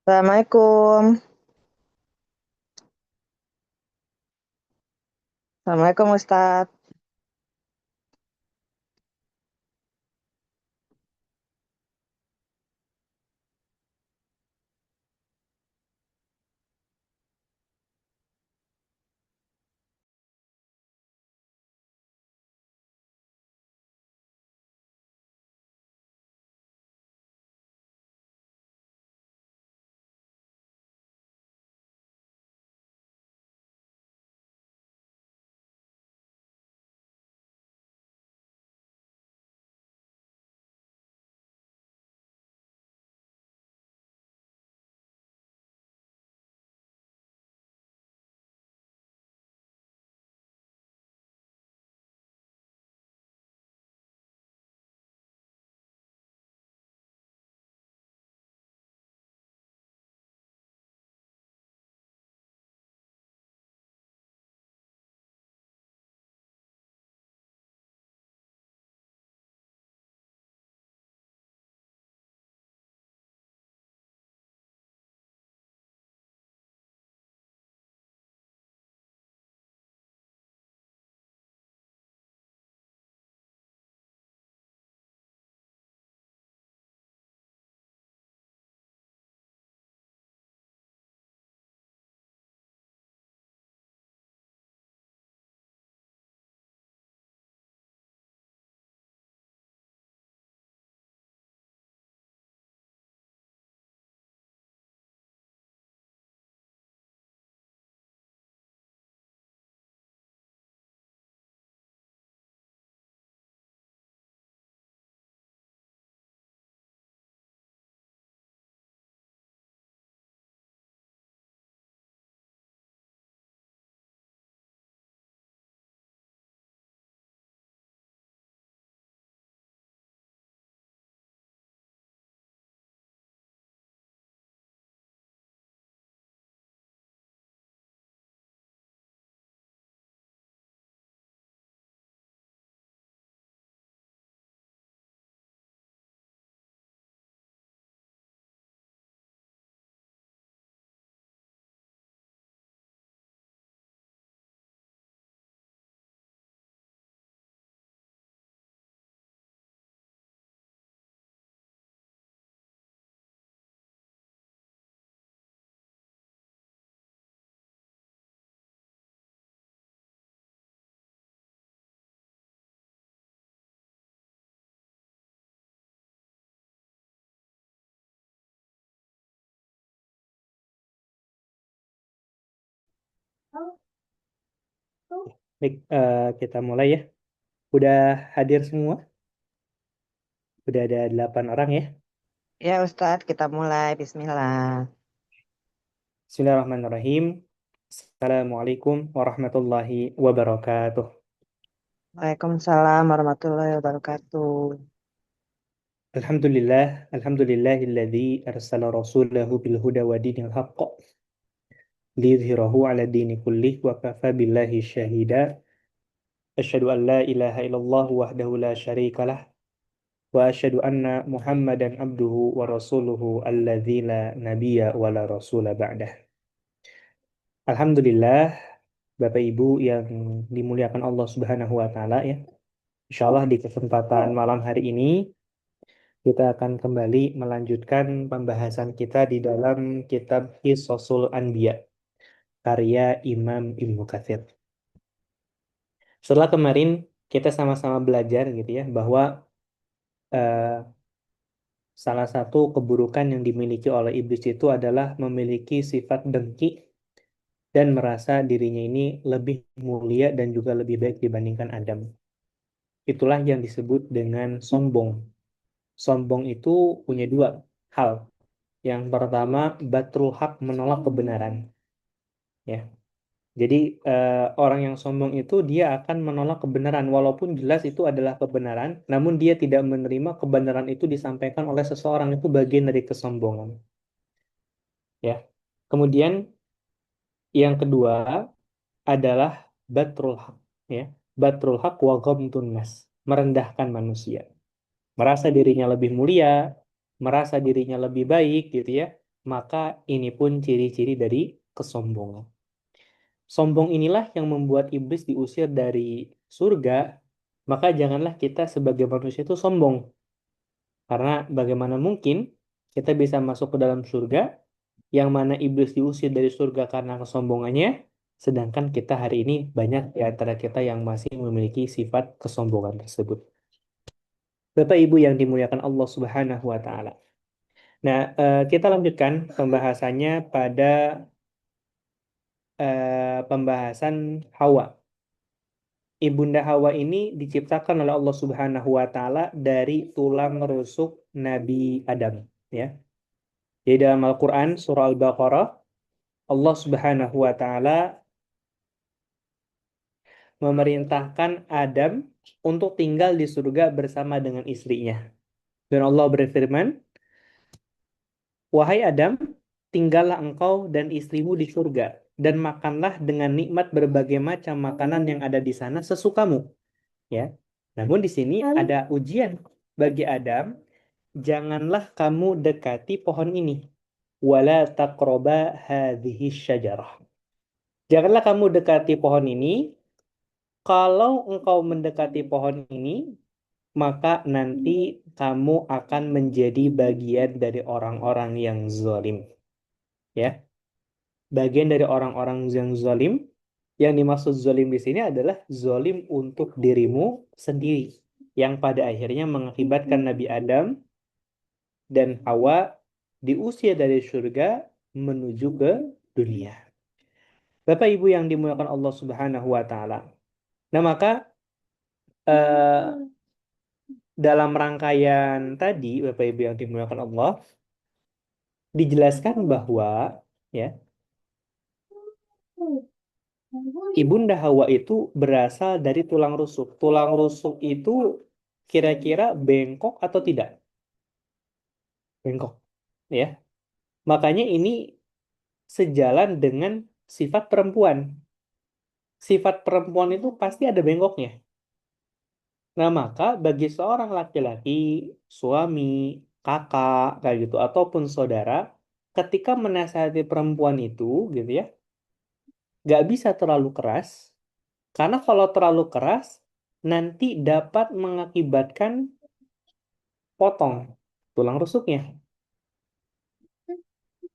Assalamualaikum. Assalamualaikum Ustadz. Baik, kita mulai ya. Udah hadir semua? Udah ada 8 orang ya. Ya Ustadz, kita mulai. Bismillah. Bismillahirrahmanirrahim. Assalamualaikum warahmatullahi wabarakatuh. Waalaikumsalam warahmatullahi wabarakatuh. Alhamdulillah, alhamdulillahilladzi arsala rasulahu bil huda wa dinil haqq liyudhhirahu ala dini kullih wa kafa billahi syahida. Asyhadu an la ilaha illallah wahdahu la syarikalah wa asyhadu anna Muhammadan abduhu wa rasuluhu alladzi la nabiyya wa la rasula ba'dah. Alhamdulillah, Bapak Ibu yang dimuliakan Allah Subhanahu wa taala ya. Insya Allah di kesempatan malam hari ini kita akan kembali melanjutkan pembahasan kita di dalam kitab Qisasul Anbiya karya Imam Ibnu Katsir. Setelah kemarin kita sama-sama belajar gitu ya bahwa eh, salah satu keburukan yang dimiliki oleh iblis itu adalah memiliki sifat dengki dan merasa dirinya ini lebih mulia dan juga lebih baik dibandingkan Adam. Itulah yang disebut dengan sombong. Sombong itu punya dua hal. Yang pertama, batrul hak menolak kebenaran. Ya, jadi orang yang sombong itu dia akan menolak kebenaran walaupun jelas itu adalah kebenaran, namun dia tidak menerima kebenaran itu disampaikan oleh seseorang itu bagian dari kesombongan. Ya, kemudian yang kedua adalah batrul hak. Ya, batrul hak wa ghamtun nas, merendahkan manusia. Merasa dirinya lebih mulia, merasa dirinya lebih baik gitu ya. maka ini pun ciri-ciri dari kesombongan. Sombong inilah yang membuat iblis diusir dari surga, maka janganlah kita sebagai manusia itu sombong. Karena bagaimana mungkin kita bisa masuk ke dalam surga, yang mana iblis diusir dari surga karena kesombongannya, sedangkan kita hari ini banyak di antara kita yang masih memiliki sifat kesombongan tersebut. Bapak Ibu yang dimuliakan Allah Subhanahu wa taala. Nah, kita lanjutkan pembahasannya pada pembahasan Hawa. Ibunda Hawa ini diciptakan oleh Allah Subhanahu wa taala dari tulang rusuk Nabi Adam, ya. Jadi dalam Al-Qur'an surah Al-Baqarah, Allah Subhanahu wa taala memerintahkan Adam untuk tinggal di surga bersama dengan istrinya. Dan Allah berfirman, "Wahai Adam, tinggallah engkau dan istrimu di surga dan makanlah dengan nikmat berbagai macam makanan yang ada di sana sesukamu." Ya. Namun di sini ada ujian bagi Adam, janganlah kamu dekati pohon ini. Wala taqraba hadhihi syajarah. Janganlah kamu dekati pohon ini. Kalau engkau mendekati pohon ini, maka nanti kamu akan menjadi bagian dari orang-orang yang zalim. Ya, bagian dari orang-orang yang zalim. Yang dimaksud zalim di sini adalah zalim untuk dirimu sendiri, yang pada akhirnya mengakibatkan Nabi Adam dan Hawa diusir dari surga menuju ke dunia. Bapak Ibu yang dimuliakan Allah Subhanahu wa taala. Nah, maka eh, dalam rangkaian tadi Bapak Ibu yang dimuliakan Allah dijelaskan bahwa ya, Ibunda Hawa itu berasal dari tulang rusuk. Tulang rusuk itu kira-kira bengkok atau tidak? Bengkok, ya. Makanya ini sejalan dengan sifat perempuan. Sifat perempuan itu pasti ada bengkoknya. Nah, maka bagi seorang laki-laki, suami, kakak, kayak gitu, ataupun saudara, ketika menasihati perempuan itu, gitu ya, nggak bisa terlalu keras, karena kalau terlalu keras, nanti dapat mengakibatkan potong tulang rusuknya.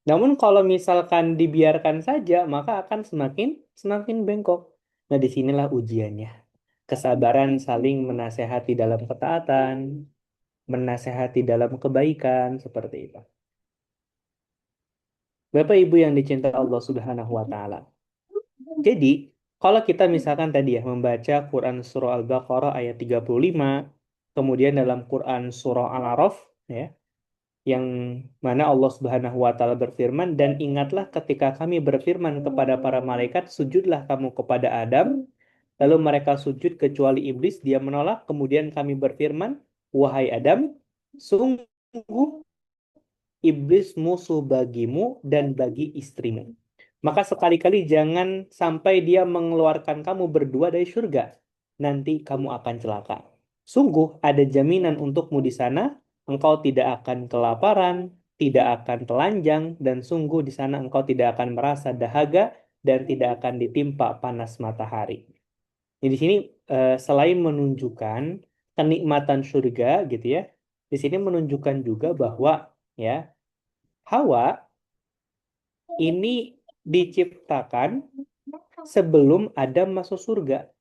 Namun kalau misalkan dibiarkan saja, maka akan semakin semakin bengkok. Nah, disinilah ujiannya. Kesabaran saling menasehati dalam ketaatan, menasehati dalam kebaikan, seperti itu. Bapak Ibu yang dicintai Allah Subhanahu wa taala. Jadi, kalau kita misalkan tadi ya membaca Quran surah Al-Baqarah ayat 35, kemudian dalam Quran surah Al-A'raf ya, yang mana Allah Subhanahu wa taala berfirman, dan ingatlah ketika kami berfirman kepada para malaikat, sujudlah kamu kepada Adam, lalu mereka sujud kecuali iblis, dia menolak, kemudian kami berfirman, wahai Adam, sungguh iblis musuh bagimu dan bagi istrimu. Maka sekali-kali jangan sampai dia mengeluarkan kamu berdua dari surga. Nanti kamu akan celaka. Sungguh ada jaminan untukmu di sana, engkau tidak akan kelaparan, tidak akan telanjang, dan sungguh di sana engkau tidak akan merasa dahaga dan tidak akan ditimpa panas matahari. Jadi di sini selain menunjukkan kenikmatan surga gitu ya, di sini menunjukkan juga bahwa ya Hawa ini diciptakan sebelum Adam masuk surga.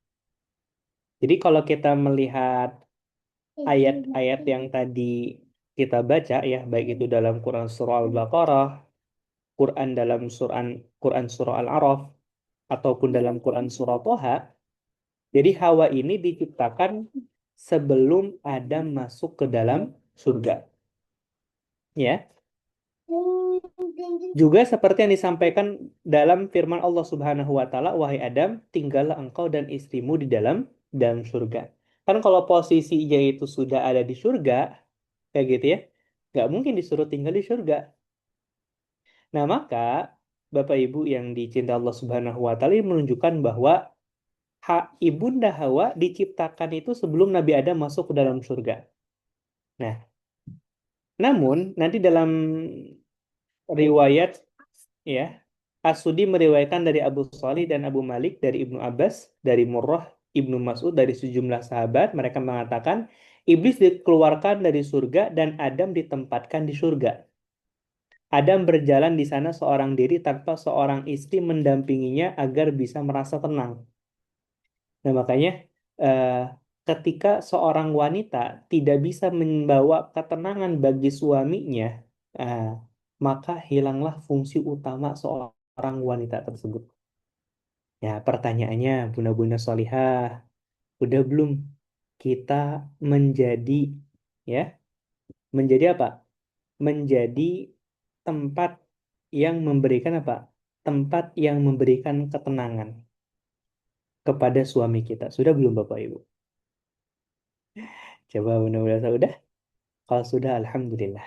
Jadi kalau kita melihat ayat-ayat yang tadi kita baca ya, baik itu dalam Quran surah Al-Baqarah, Quran surah Al-A'raf, ataupun dalam Quran surah Toha, jadi Hawa ini diciptakan sebelum Adam masuk ke dalam surga. Ya. Juga seperti yang disampaikan dalam firman Allah Subhanahu wa taala, wahai Adam, tinggallah engkau dan istrimu di dalam surga. Kan kalau posisinya itu sudah ada di surga, kayak gitu ya, nggak mungkin disuruh tinggal di surga. Nah, maka Bapak Ibu yang dicintai Allah Subhanahu wa taala ini menunjukkan bahwa ibunda Hawa diciptakan itu sebelum Nabi Adam masuk ke dalam surga. Nah, namun nanti dalam riwayat ya. As-Sudi meriwayatkan dari Abu Shalih dan Abu Malik dari Ibnu Abbas, dari Murrah, Ibnu Mas'ud, dari sejumlah sahabat, mereka mengatakan iblis dikeluarkan dari surga dan Adam ditempatkan di surga. Adam berjalan di sana seorang diri tanpa seorang istri mendampinginya agar bisa merasa tenang. Nah, makanya eh, ketika seorang wanita tidak bisa membawa ketenangan bagi suaminya, eh, maka hilanglah fungsi utama seorang wanita tersebut. Ya, pertanyaannya, Bunda-Bunda Solihah, udah belum kita menjadi, ya, menjadi apa? Menjadi tempat yang memberikan apa? Tempat yang memberikan ketenangan kepada suami kita. Sudah belum Bapak Ibu? Coba Bunda-Bunda udah? Kalau sudah, Alhamdulillah.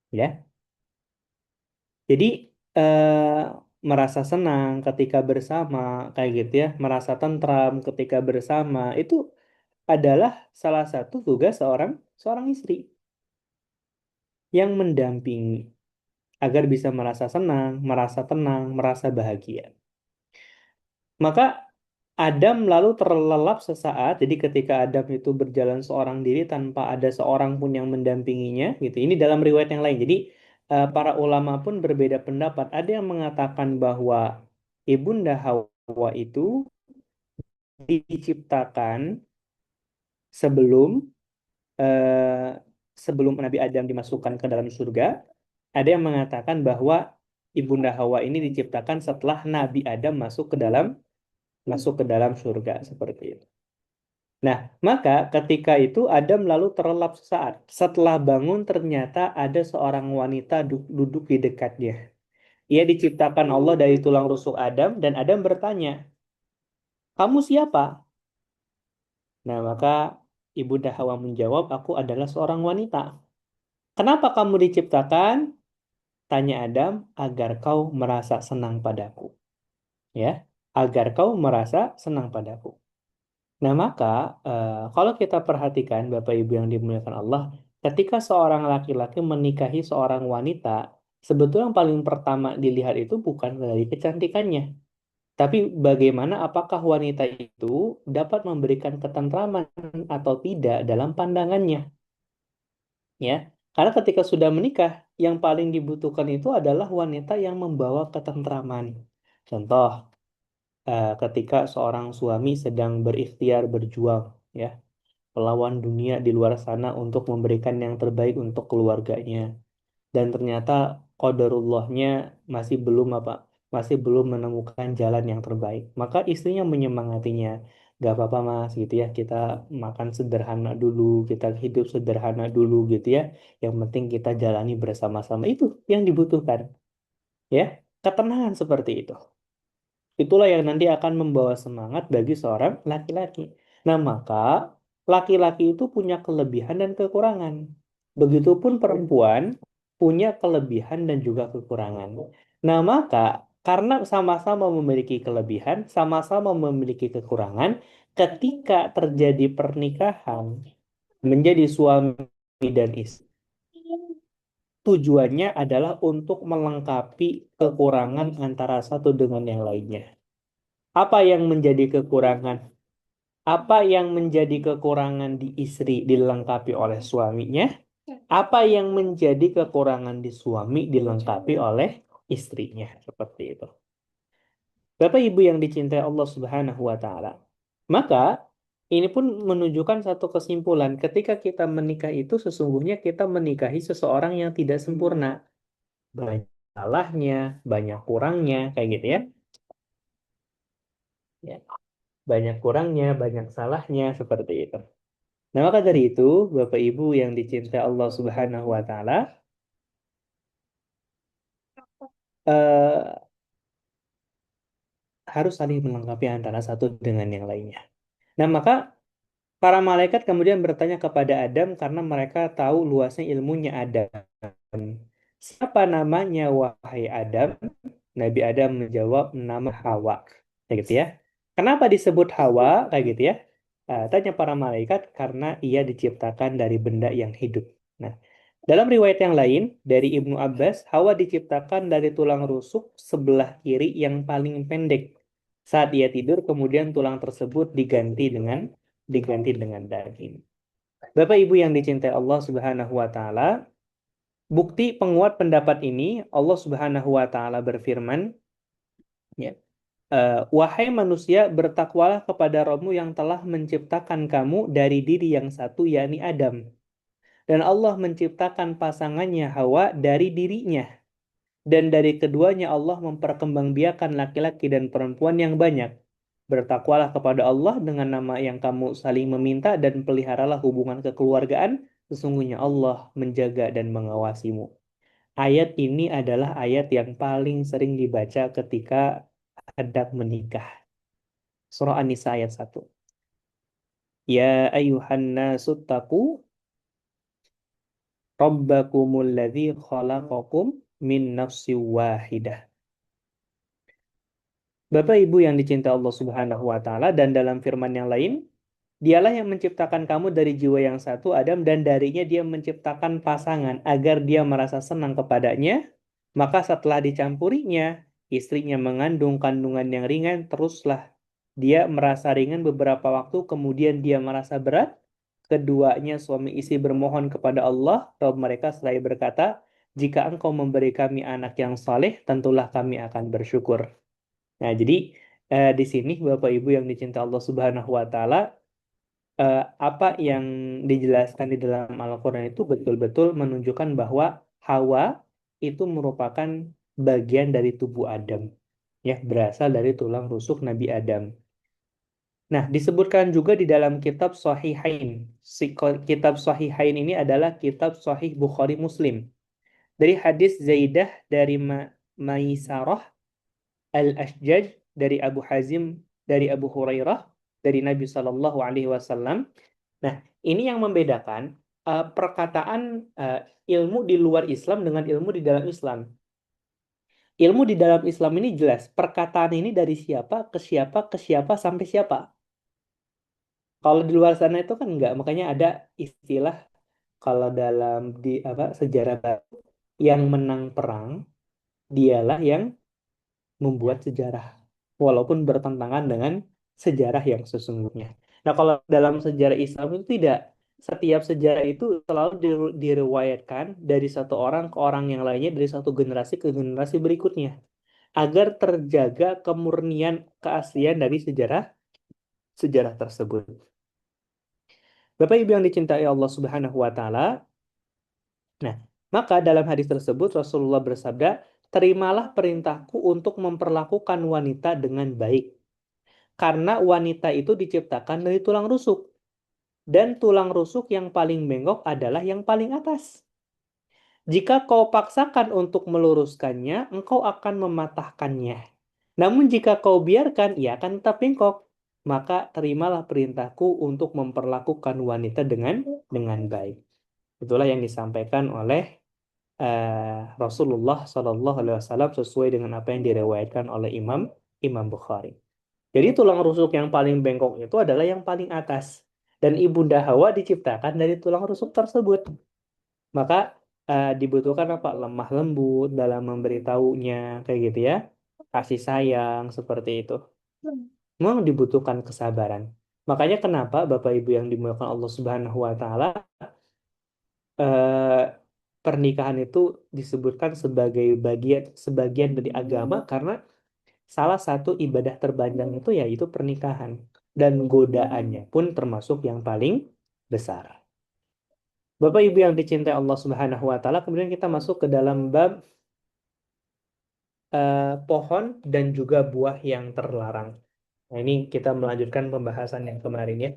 Ya, jadi eh, merasa senang ketika bersama, kayak gitu ya, merasa tentram ketika bersama, itu adalah salah satu tugas seorang seorang istri yang mendampingi agar bisa merasa senang, merasa tenang, merasa bahagia. Maka Adam lalu terlelap sesaat. Jadi ketika Adam itu berjalan seorang diri tanpa ada seorang pun yang mendampinginya, gitu. Ini dalam riwayat yang lain. Jadi para ulama pun berbeda pendapat. Ada yang mengatakan bahwa Ibunda Hawa itu diciptakan sebelum eh, sebelum Nabi Adam dimasukkan ke dalam surga. Ada yang mengatakan bahwa Ibunda Hawa ini diciptakan setelah Nabi Adam masuk ke dalam surga seperti itu. Nah, maka ketika itu Adam lalu terlelap sesaat. Setelah bangun ternyata ada seorang wanita duduk di dekatnya. Ia diciptakan Allah dari tulang rusuk Adam dan Adam bertanya, "Kamu siapa?" Nah, maka Ibunda Hawa menjawab, "Aku adalah seorang wanita." "Kenapa kamu diciptakan?" Tanya Adam, "Agar kau merasa senang padaku." Ya, agar kau merasa senang padaku. Nah, maka kalau kita perhatikan Bapak Ibu yang dimuliakan Allah, ketika seorang laki-laki menikahi seorang wanita, sebetulnya yang paling pertama dilihat itu bukan dari kecantikannya, tapi bagaimana apakah wanita itu dapat memberikan ketentraman atau tidak dalam pandangannya, ya. Karena ketika sudah menikah, yang paling dibutuhkan itu adalah wanita yang membawa ketentraman. Contoh, ketika seorang suami sedang berikhtiar berjuang, ya, melawan dunia di luar sana untuk memberikan yang terbaik untuk keluarganya. Dan ternyata qadarullahnya masih belum apa? Masih belum menemukan jalan yang terbaik. Maka istrinya menyemangatinya. Gak apa-apa mas gitu ya. Kita makan sederhana dulu. Kita hidup sederhana dulu gitu ya. Yang penting kita jalani bersama-sama. Itu yang dibutuhkan. Ya. Ketenangan seperti itu. Itulah yang nanti akan membawa semangat bagi seorang laki-laki. Nah, maka laki-laki itu punya kelebihan dan kekurangan. Begitupun perempuan punya kelebihan dan juga kekurangan. Nah, maka karena sama-sama memiliki kelebihan, sama-sama memiliki kekurangan, ketika terjadi pernikahan menjadi suami dan istri, tujuannya adalah untuk melengkapi kekurangan antara satu dengan yang lainnya. Apa yang menjadi kekurangan? Apa yang menjadi kekurangan di istri dilengkapi oleh suaminya? Apa yang menjadi kekurangan di suami dilengkapi oleh istrinya? Seperti itu. Bapak Ibu yang dicintai Allah Subhanahu wa taala. Maka ini pun menunjukkan satu kesimpulan. Ketika kita menikah itu sesungguhnya kita menikahi seseorang yang tidak sempurna. Banyak salahnya, banyak kurangnya, kayak gitu ya. Ya, banyak kurangnya, banyak salahnya, seperti itu. Nah, maka dari itu, Bapak Ibu yang dicintai Allah Subhanahu wa taala, eh, harus saling melengkapi antara satu dengan yang lainnya. Nah, maka para malaikat kemudian bertanya kepada Adam karena mereka tahu luasnya ilmunya Adam. Siapa namanya wahai Adam? Nabi Adam menjawab nama Hawa. Kayak gitu ya. Kenapa disebut Hawa? Kayak gitu ya. Tanya para malaikat karena ia diciptakan dari benda yang hidup. Nah, Dalam riwayat yang lain dari Ibnu Abbas, Hawa diciptakan dari tulang rusuk sebelah kiri yang paling pendek. Saat ia tidur, kemudian tulang tersebut diganti dengan daging. Bapak Ibu yang dicintai Allah Subhanahu wa taala, bukti penguat pendapat ini Allah Subhanahu wa taala berfirman, ya, wahai manusia, bertakwalah kepada Rabbmu yang telah menciptakan kamu dari diri yang satu, yakni Adam. Dan Allah menciptakan pasangannya Hawa dari dirinya. Dan dari keduanya Allah memperkembangbiakan laki-laki dan perempuan yang banyak. Bertakwalah kepada Allah dengan nama yang kamu saling meminta dan peliharalah hubungan kekeluargaan. Sesungguhnya Allah menjaga dan mengawasimu. Ayat ini adalah ayat yang paling sering dibaca ketika hendak menikah. Surah An-Nisa ayat 1. Ya ayuhan nasu taqu rabbakumul ladzi khalaqakum min nafsin wahidah. Bapak Ibu yang dicintai Allah Subhanahu wa taala, dan dalam firman yang lain, Dialah yang menciptakan kamu dari jiwa yang satu, Adam, dan darinya dia menciptakan pasangan agar dia merasa senang kepadanya. Maka setelah dicampurinya, istrinya mengandung kandungan yang ringan, teruslah dia merasa ringan beberapa waktu, kemudian dia merasa berat. Keduanya suami istri bermohon kepada Allah, Rabb mereka seraya berkata, jika engkau memberi kami anak yang saleh, tentulah kami akan bersyukur. Nah, jadi di sini Bapak Ibu yang dicintai Allah Subhanahu wa taala, apa yang dijelaskan di dalam Al-Quran itu betul-betul menunjukkan bahwa Hawa itu merupakan bagian dari tubuh Adam, ya, berasal dari tulang rusuk Nabi Adam. Nah, disebutkan juga di dalam kitab Sahihain. Kitab Sahihain ini adalah kitab Sahih Bukhari Muslim. Dari hadis Zaidah dari Maisarah Al-Ashjaj, dari Abu Hazim, dari Abu Hurairah, dari Nabi Shallallahu Alaihi Wasallam. Nah, ini yang membedakan perkataan ilmu di luar Islam dengan ilmu di dalam Islam. Ilmu di dalam Islam ini jelas, perkataan ini dari siapa, ke siapa, ke siapa, sampai siapa. Kalau di luar sana itu kan enggak, makanya ada istilah kalau dalam di apa sejarah baru, yang menang perang dialah yang membuat sejarah, walaupun bertentangan dengan sejarah yang sesungguhnya. Nah, kalau dalam sejarah Islam itu tidak. Setiap sejarah itu selalu diriwayatkan dari satu orang ke orang yang lainnya, dari satu generasi ke generasi berikutnya, agar terjaga kemurnian keaslian dari sejarah sejarah tersebut. Bapak Ibu yang dicintai Allah Subhanahu wa taala, nah, maka dalam hadis tersebut Rasulullah bersabda, "Terimalah perintahku untuk memperlakukan wanita dengan baik." Karena wanita itu diciptakan dari tulang rusuk. Dan tulang rusuk yang paling bengkok adalah yang paling atas. Jika kau paksakan untuk meluruskannya, engkau akan mematahkannya. Namun jika kau biarkan, ia akan tetap bengkok. Maka terimalah perintahku untuk memperlakukan wanita dengan baik. Itulah yang disampaikan oleh Rasulullah SAW sesuai dengan apa yang diriwayatkan oleh Imam Bukhari. Jadi tulang rusuk yang paling bengkok itu adalah yang paling atas. Dan ibunda Hawa diciptakan dari tulang rusuk tersebut. Maka dibutuhkan apa? Lemah lembut dalam memberitahunya, kayak gitu ya. Kasih sayang, seperti itu. Memang dibutuhkan kesabaran. Makanya kenapa Bapak Ibu yang dimuliakan Allah Subhanahu wa taala, eh, pernikahan itu disebutkan sebagai sebagian dari agama, karena salah satu ibadah terpanjang itu yaitu pernikahan. Dan godaannya pun termasuk yang paling besar. Bapak Ibu yang dicintai Allah Subhanahu wa taala, kemudian kita masuk ke dalam bab pohon dan juga buah yang terlarang. Nah, ini kita melanjutkan pembahasan yang kemarin ya.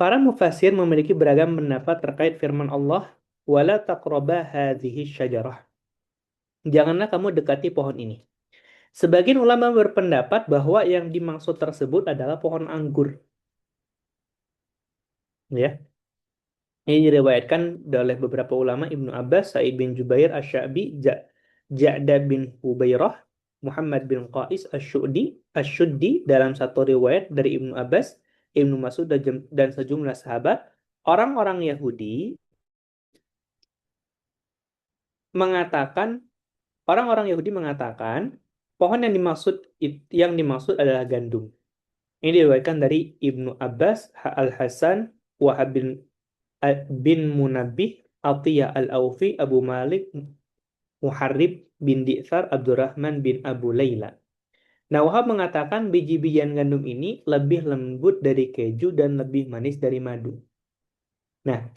Para mufasir memiliki beragam pendapat terkait firman Allah, "Wala taqraba hadhihi syajarah." Janganlah kamu dekati pohon ini. Sebagian ulama berpendapat bahwa yang dimaksud tersebut adalah pohon anggur. Ya, ini diriwayatkan oleh beberapa ulama, Ibnu Abbas, Sa'id bin Jubair, Asy-Sya'bi, Ja'da bin Hubairah, Muhammad bin Qais Asy-Syuddi dalam satu riwayat dari Ibnu Abbas, Ibnu Mas'ud dan sejumlah sahabat. Orang-orang Yahudi mengatakan, orang-orang Yahudi mengatakan pohon yang dimaksud adalah gandum. Ini diriwayatkan dari Ibnu Abbas, Al-Hasan, Wahab bin Munabbih, Atiyah Al-Aufi, Abu Malik, Muharrib bin Di'thar, Abdurrahman bin Abu Layla. Nah, Wahab mengatakan biji-bijian gandum ini lebih lembut dari keju dan lebih manis dari madu. Nah,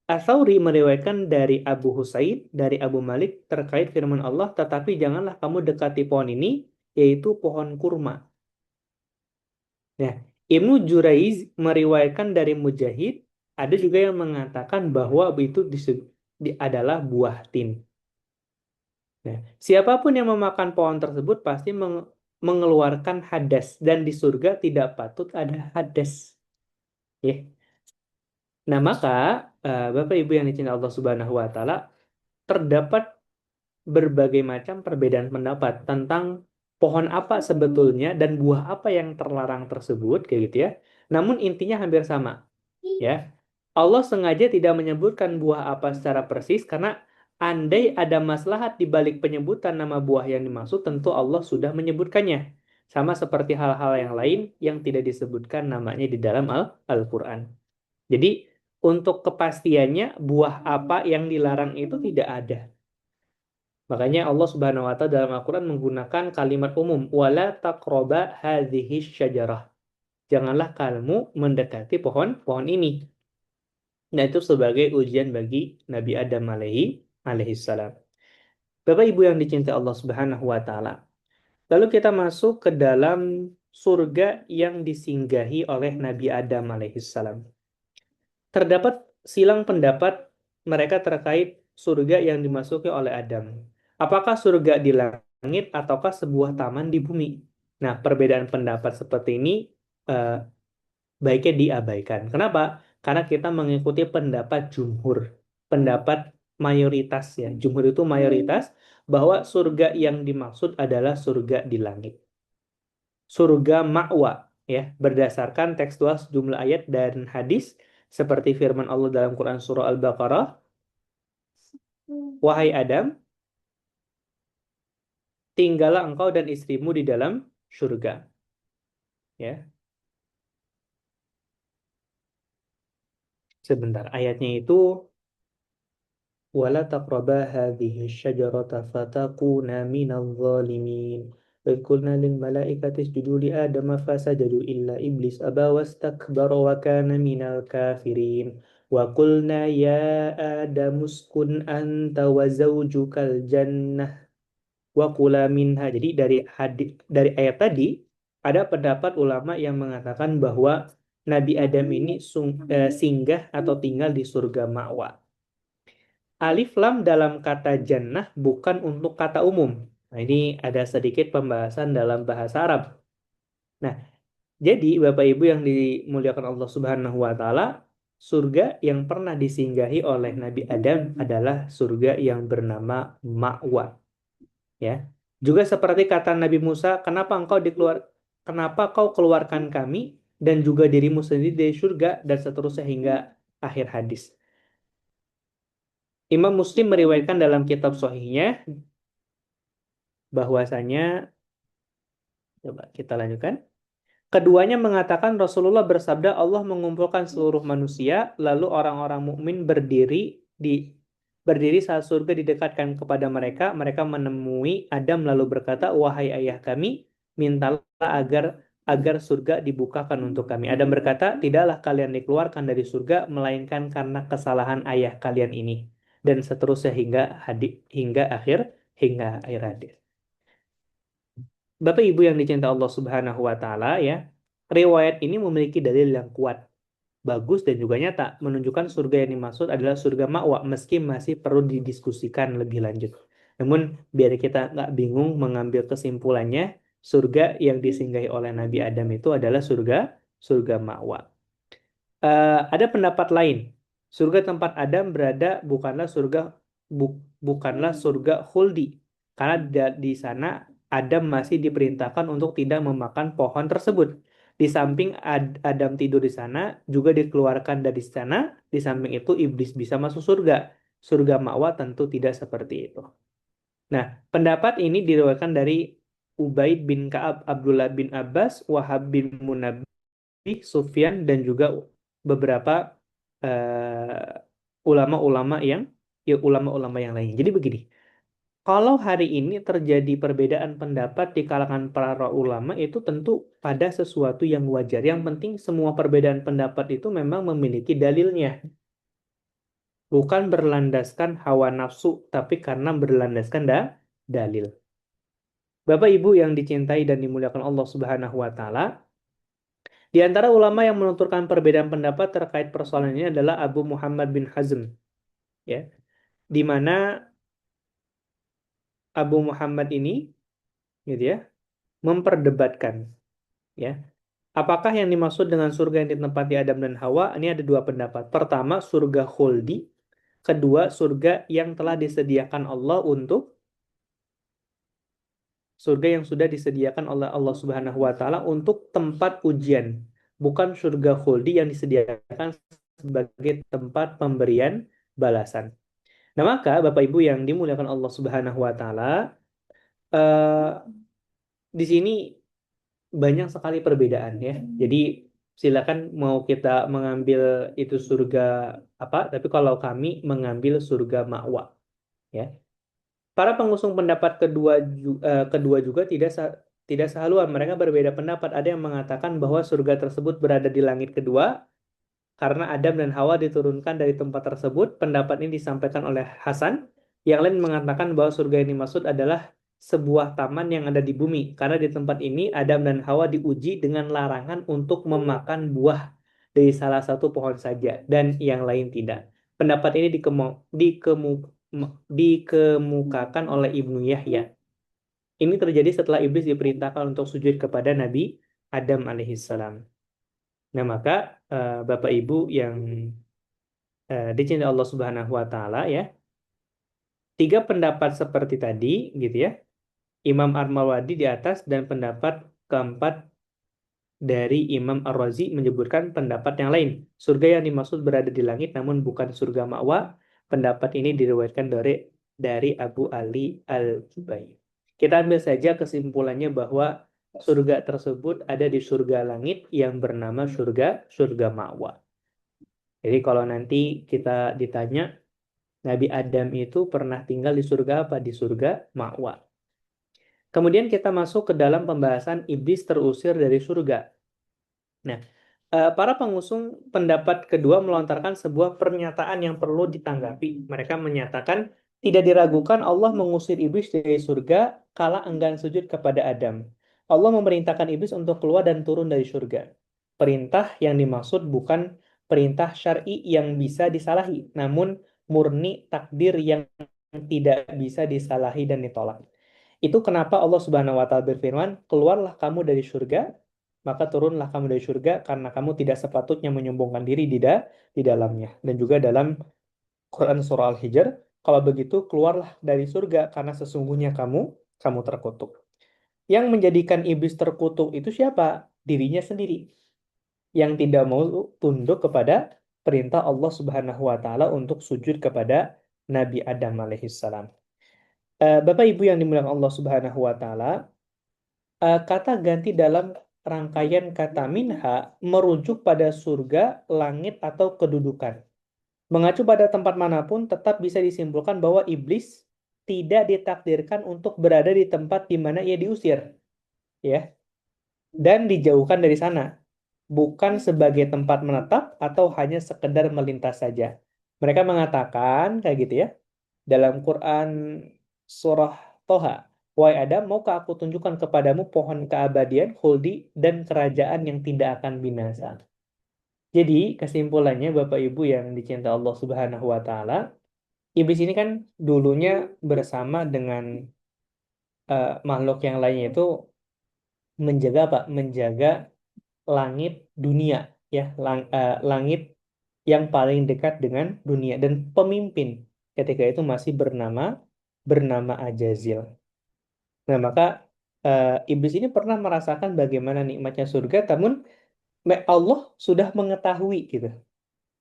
Ats-Tsauri meriwayatkan dari Abu Husaid, dari Abu Malik terkait firman Allah, tetapi janganlah kamu dekati pohon ini, yaitu pohon kurma. Nah, Ibnu Juraiz meriwayatkan dari Mujahid, ada juga yang mengatakan bahwa itu adalah buah tin. Nah, siapapun yang memakan pohon tersebut pasti mengeluarkan hadas, dan di surga tidak patut ada hadas. Ya. Nah, maka Bapak Ibu yang dicintai Allah Subhanahu wa taala, terdapat berbagai macam perbedaan pendapat tentang pohon apa sebetulnya dan buah apa yang terlarang tersebut, kayak gitu ya. Namun intinya hampir sama, ya. Allah sengaja tidak menyebutkan buah apa secara persis karena andai ada maslahat di balik penyebutan nama buah yang dimaksud, tentu Allah sudah menyebutkannya. Sama seperti hal-hal yang lain yang tidak disebutkan namanya di dalam Al-Qur'an. Jadi, untuk kepastiannya buah apa yang dilarang itu tidak ada. Makanya Allah Subhanahu wa taala dalam Al-Qur'an menggunakan kalimat umum, wala taqraba hadhihi syajarah. Janganlah kamu mendekati pohon ini. Nah, itu sebagai ujian bagi Nabi Adam alaihi salam. Bapak Ibu yang dicintai Allah Subhanahu wa taala. Lalu kita masuk ke dalam surga yang disinggahi oleh Nabi Adam alaihi salam. Terdapat silang pendapat mereka terkait surga yang dimasuki oleh Adam. Apakah surga di langit ataukah sebuah taman di bumi? Nah, perbedaan pendapat seperti ini eh, baiknya diabaikan. Kenapa? Karena kita mengikuti pendapat jumhur, pendapat mayoritas ya. Jumhur itu mayoritas bahwa surga yang dimaksud adalah surga di langit. Surga ma'wa ya, berdasarkan tekstual sejumlah ayat dan hadis seperti firman Allah dalam Quran surah Al-Baqarah, "Wahai Adam, tinggallah engkau dan istrimu di dalam surga." Ya, sebentar. Ayatnya itu ولا تقربا هذه الشجرة فتكونا من الظالمين وإذ قلنا للملائكة اسجدوا لآدم فسجدوا إلا إبليس أبى واستكبر وكان من الكافرين وقلنا يا آدم اسكن أنت وزوجك الجنة وكلا منها. Jadi dari ayat tadi ada pendapat ulama yang mengatakan bahwa Nabi Adam ini singgah atau tinggal di surga ma'wa. Alif lam dalam kata jannah bukan untuk kata umum. Nah, ini ada sedikit pembahasan dalam bahasa Arab. Nah, jadi Bapak Ibu yang dimuliakan Allah Subhanahu wa taala, surga yang pernah disinggahi oleh Nabi Adam adalah surga yang bernama Ma'wa, ya. Juga seperti kata Nabi Musa, kenapa kau keluarkan kami dan juga dirimu sendiri dari surga, dan seterusnya hingga akhir hadis. Imam Muslim meriwayatkan dalam kitab Sahihnya bahwasanya, coba kita lanjutkan. Keduanya mengatakan Rasulullah bersabda, Allah mengumpulkan seluruh manusia, lalu orang-orang mukmin berdiri saat surga didekatkan kepada mereka. Mereka menemui Adam lalu berkata, wahai ayah kami, mintalah agar surga dibukakan untuk kami. Adam berkata, tidaklah kalian dikeluarkan dari surga melainkan karena kesalahan ayah kalian ini. Dan seterusnya hingga akhir hadis. Bapak Ibu yang dicintai Allah Subhanahu wa taala ya, riwayat ini memiliki dalil yang kuat, bagus dan juga nyata menunjukkan surga yang dimaksud adalah surga ma'wa, meski masih perlu didiskusikan lebih lanjut. Namun biar kita nggak bingung mengambil kesimpulannya, surga yang disinggahi oleh Nabi Adam itu adalah surga ma'wa. Ada pendapat lain. Surga tempat Adam berada bukanlah surga khuldi. Karena di sana Adam masih diperintahkan untuk tidak memakan pohon tersebut. Di samping Adam tidur di sana, juga dikeluarkan dari sana. Di samping itu iblis bisa masuk surga. Surga ma'wa tentu tidak seperti itu. Nah, pendapat ini diriwayatkan dari Ubaid bin Ka'ab, Abdullah bin Abbas, Wahab bin Munabbih, Sufyan, dan juga beberapa ulama-ulama yang ulama-ulama yang lain. Jadi begini, kalau hari ini terjadi perbedaan pendapat di kalangan para ulama itu tentu pada sesuatu yang wajar. Yang penting semua perbedaan pendapat itu memang memiliki dalilnya, bukan berlandaskan hawa nafsu, tapi karena berlandaskan dalil. Bapak Ibu yang dicintai dan dimuliakan Allah Subhanahu wa taala, di antara ulama yang menuturkan perbedaan pendapat terkait persoalan ini adalah Abu Muhammad bin Hazm, ya. Di mana Abu Muhammad ini gitu ya, memperdebatkan, ya. Apakah yang dimaksud dengan surga yang ditempati Adam dan Hawa? Ini ada dua pendapat. Pertama, surga khuldi. Kedua, surga yang telah disediakan Allah untuk surga yang sudah disediakan oleh Allah Subhanahu wa taala untuk tempat ujian, bukan surga khuldi yang disediakan sebagai tempat pemberian balasan. Nah, maka Bapak Ibu yang dimuliakan Allah Subhanahu wa taala, eh, di sini banyak sekali perbedaan ya. Jadi silakan mau kita mengambil itu surga apa, tapi kalau kami mengambil surga ma'wa, ya. Para pengusung pendapat kedua juga tidak sehaluan. Mereka berbeda pendapat. Ada yang mengatakan bahwa surga tersebut berada di langit kedua karena Adam dan Hawa diturunkan dari tempat tersebut. Pendapat ini disampaikan oleh Hasan. Yang lain mengatakan bahwa surga yang dimaksud adalah sebuah taman yang ada di bumi. Karena di tempat ini Adam dan Hawa diuji dengan larangan untuk memakan buah dari salah satu pohon saja dan yang lain tidak. Pendapat ini dikemukakan oleh Ibnu Yahya. Ini terjadi setelah iblis diperintahkan untuk sujud kepada Nabi Adam alaihissalam. Nah, maka Bapak Ibu yang dicintai Allah Subhanahu wa taala, ya. Tiga pendapat seperti tadi gitu ya. Imam Ar-Mawardi di atas, dan pendapat keempat dari Imam Ar-Razi menyebutkan pendapat yang lain. Surga yang dimaksud berada di langit namun bukan surga ma'wa. Pendapat ini diriwayatkan dari Abu Ali Al-Jubair. Kita ambil saja kesimpulannya bahwa surga tersebut ada di surga langit yang bernama surga ma'wa. Jadi kalau nanti kita ditanya, Nabi Adam itu pernah tinggal di surga apa? Di surga ma'wa. Kemudian kita masuk ke dalam pembahasan iblis terusir dari surga. Nah, para pengusung pendapat kedua melontarkan sebuah pernyataan yang perlu ditanggapi. Mereka menyatakan tidak diragukan Allah mengusir iblis dari surga kala enggan sujud kepada Adam. Allah memerintahkan iblis untuk keluar dan turun dari surga. Perintah yang dimaksud bukan perintah syar'i yang bisa disalahi, namun murni takdir yang tidak bisa disalahi dan ditolak. Itu kenapa Allah Subhanahu wa taala berfirman, "Keluarlah kamu dari surga, maka turunlah kamu dari surga karena kamu tidak sepatutnya menyombongkan diri di dalamnya." Dan juga dalam Quran surah Al-Hijr, kalau begitu keluarlah dari surga karena sesungguhnya kamu terkutuk. Yang menjadikan iblis terkutuk itu siapa? Dirinya sendiri yang tidak mau tunduk kepada perintah Allah Subhanahu wa taala untuk sujud kepada Nabi Adam alaihissalam. Bapak Ibu yang dimuliakan Allah Subhanahu wa taala, kata ganti dalam rangkaian kata minha merujuk pada surga, langit, atau kedudukan. Mengacu pada tempat manapun, tetap bisa disimpulkan bahwa iblis tidak ditakdirkan untuk berada di tempat di mana ia diusir, ya, dan dijauhkan dari sana, bukan sebagai tempat menetap atau hanya sekedar melintas saja. Mereka mengatakan kayak gitu ya, dalam Quran surah Toha, "Wahai Adam, maukah aku tunjukkan kepadamu pohon keabadian, khuldi, dan kerajaan yang tidak akan binasa?" Jadi, kesimpulannya Bapak Ibu yang dicinta Allah Subhanahu wa taala, iblis ini kan dulunya bersama dengan makhluk yang lainnya itu menjaga apa? Menjaga langit dunia, ya, langit yang paling dekat dengan dunia, dan pemimpin ketika itu masih bernama Ajazil. Nah, maka iblis ini pernah merasakan bagaimana nikmatnya surga, namun Allah sudah mengetahui gitu.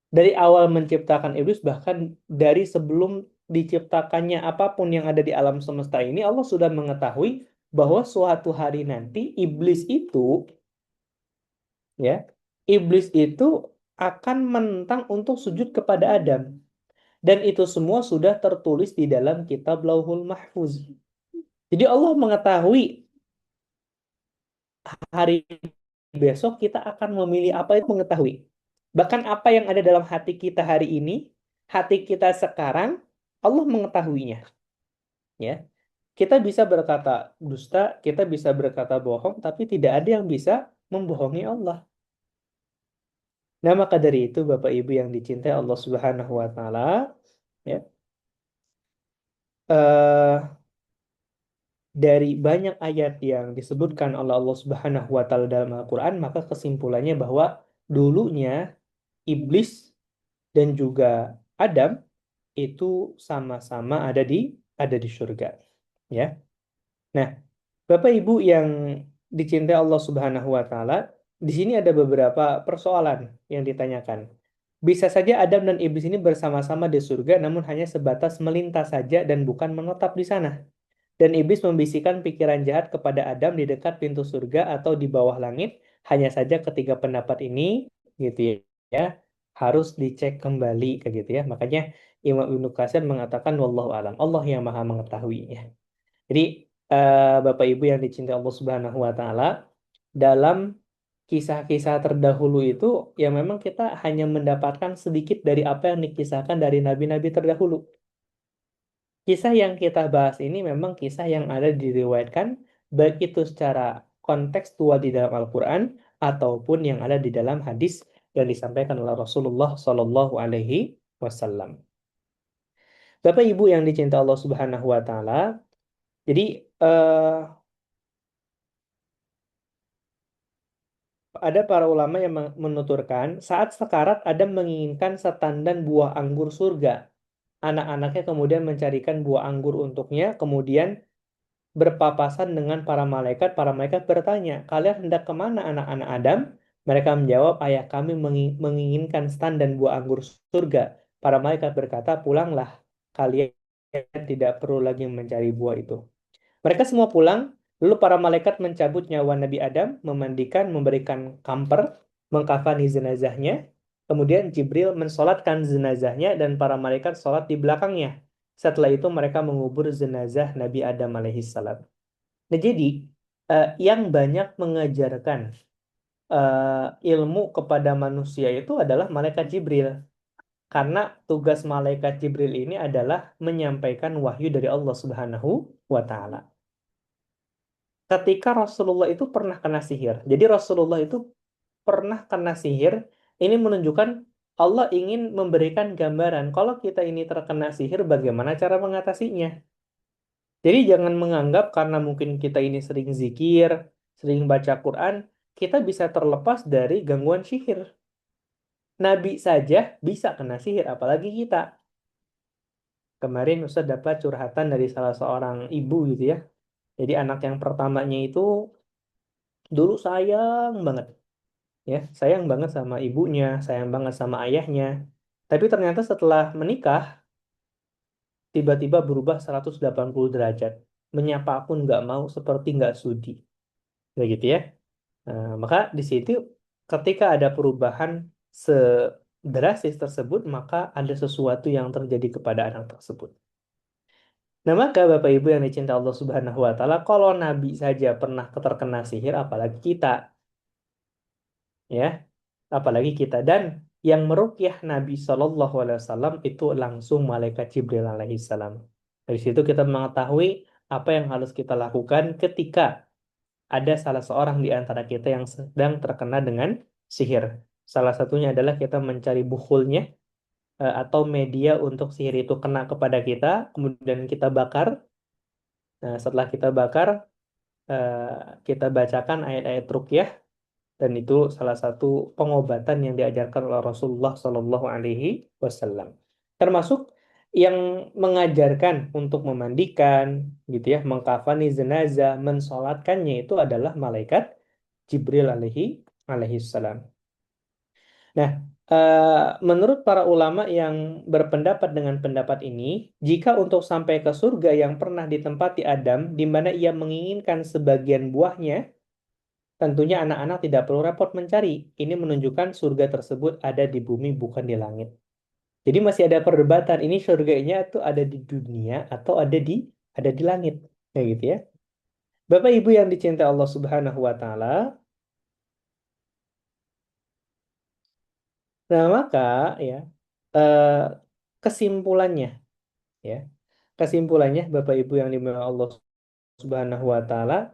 Dari awal menciptakan iblis, bahkan dari sebelum diciptakannya apapun yang ada di alam semesta ini, Allah sudah mengetahui bahwa suatu hari nanti ya, iblis itu akan menentang untuk sujud kepada Adam. Dan itu semua sudah tertulis di dalam kitab Lauhul Mahfuz. Jadi Allah mengetahui hari besok kita akan memilih apa, itu mengetahui. Bahkan apa yang ada dalam hati kita hari ini, hati kita sekarang, Allah mengetahuinya. Ya, kita bisa berkata dusta, kita bisa berkata bohong, tapi tidak ada yang bisa membohongi Allah. Nah, maka dari itu Bapak Ibu yang dicintai Allah Subhanahu wa taala, ya, eh, dari banyak ayat yang disebutkan oleh Allah Subhanahu wa taala dalam Al-Qur'an, maka kesimpulannya bahwa dulunya iblis dan juga Adam itu sama-sama ada di surga. Ya. Nah, Bapak Ibu yang dicintai Allah Subhanahu wa taala, di sini ada beberapa persoalan yang ditanyakan. Bisa saja Adam dan iblis ini bersama-sama di surga namun hanya sebatas melintas saja dan bukan menetap di sana. Dan iblis membisikkan pikiran jahat kepada Adam di dekat pintu surga atau di bawah langit. Hanya saja ketiga pendapat ini gitu ya, harus dicek kembali kayak gitu ya. Makanya Imam Ibnu Katsir mengatakan wallahu alam, Allah yang maha mengetahuinya. Jadi Bapak Ibu yang dicintai Allah Subhanahu wa taala, dalam kisah-kisah terdahulu itu yang memang kita hanya mendapatkan sedikit dari apa yang dikisahkan dari nabi-nabi terdahulu. Kisah yang kita bahas ini memang kisah yang ada diriwayatkan baik itu secara kontekstual di dalam Al-Quran ataupun yang ada di dalam hadis yang disampaikan oleh Rasulullah Shallallahu Alaihi Wasallam. Bapak Ibu yang dicintai Allah Subhanahu Wa Taala, jadi eh, ada para ulama yang menuturkan saat sekarat Adam menginginkan setandan buah anggur surga. Anak-anaknya kemudian mencarikan buah anggur untuknya, kemudian berpapasan dengan para malaikat bertanya, kalian hendak kemana anak-anak Adam? Mereka menjawab, ayah kami menginginkan stan dan buah anggur surga. Para malaikat berkata, pulanglah, kalian tidak perlu lagi mencari buah itu. Mereka semua pulang, lalu para malaikat mencabut nyawa Nabi Adam, memandikan, memberikan kamper, mengkafani jenazahnya. Kemudian Jibril mensolatkan jenazahnya dan para malaikat sholat di belakangnya. Setelah itu mereka mengubur jenazah Nabi Adam alaihissalam. Nah, jadi yang banyak mengajarkan ilmu kepada manusia itu adalah malaikat Jibril. Karena tugas malaikat Jibril ini adalah menyampaikan wahyu dari Allah Subhanahu wa taala. Ketika Rasulullah itu pernah kena sihir. Jadi Rasulullah itu pernah kena sihir. Ini menunjukkan Allah ingin memberikan gambaran kalau kita ini terkena sihir bagaimana cara mengatasinya. Jadi jangan menganggap karena mungkin kita ini sering zikir, sering baca Quran, kita bisa terlepas dari gangguan sihir. Nabi saja bisa kena sihir, apalagi kita. Kemarin Ustaz dapat curhatan dari salah seorang ibu gitu ya. Jadi anak yang pertamanya itu dulu sayang banget, ya, sayang banget sama ibunya, sayang banget sama ayahnya. Tapi ternyata setelah menikah, tiba-tiba berubah 180 derajat. Menyapa pun nggak mau, seperti nggak sudi. Kayak gitu ya. Nah, maka di situ ketika ada perubahan sedrastis tersebut, maka ada sesuatu yang terjadi kepada anak tersebut. Nah, maka Bapak Ibu yang dicinta Allah Subhanahu wa taala, kalau Nabi saja pernah terkena sihir, apalagi kita, ya. Apalagi kita dan yang meruqyah Nabi Shallallahu alaihi wasallam itu langsung malaikat Jibril alaihi salam. Dari situ kita mengetahui apa yang harus kita lakukan ketika ada salah seorang di antara kita yang sedang terkena dengan sihir. Salah satunya adalah kita mencari bukhulnya atau media untuk sihir itu kena kepada kita, kemudian kita bakar. Nah, setelah kita bakar, eh, kita bacakan ayat-ayat ruqyah dan itu salah satu pengobatan yang diajarkan oleh Rasulullah Shallallahu Alaihi Wasallam. Termasuk Yang mengajarkan untuk memandikan, gitu ya, mengkafani jenazah, mensolatkannya itu adalah malaikat Jibril alaihi salam. Nah, menurut para ulama yang berpendapat dengan pendapat ini, jika untuk sampai ke surga yang pernah ditempati Adam, di mana ia menginginkan sebagian buahnya, tentunya anak-anak tidak perlu repot mencari. Ini menunjukkan surga tersebut ada di bumi, bukan di langit. Jadi masih ada perdebatan, ini surganya itu ada di dunia atau ada di langit. Kayak gitu ya. Bapak Ibu yang dicintai Allah Subhanahu wa taala, nah maka ya eh, kesimpulannya ya. Kesimpulannya, Bapak Ibu yang dimuliakan Allah Subhanahu wa taala,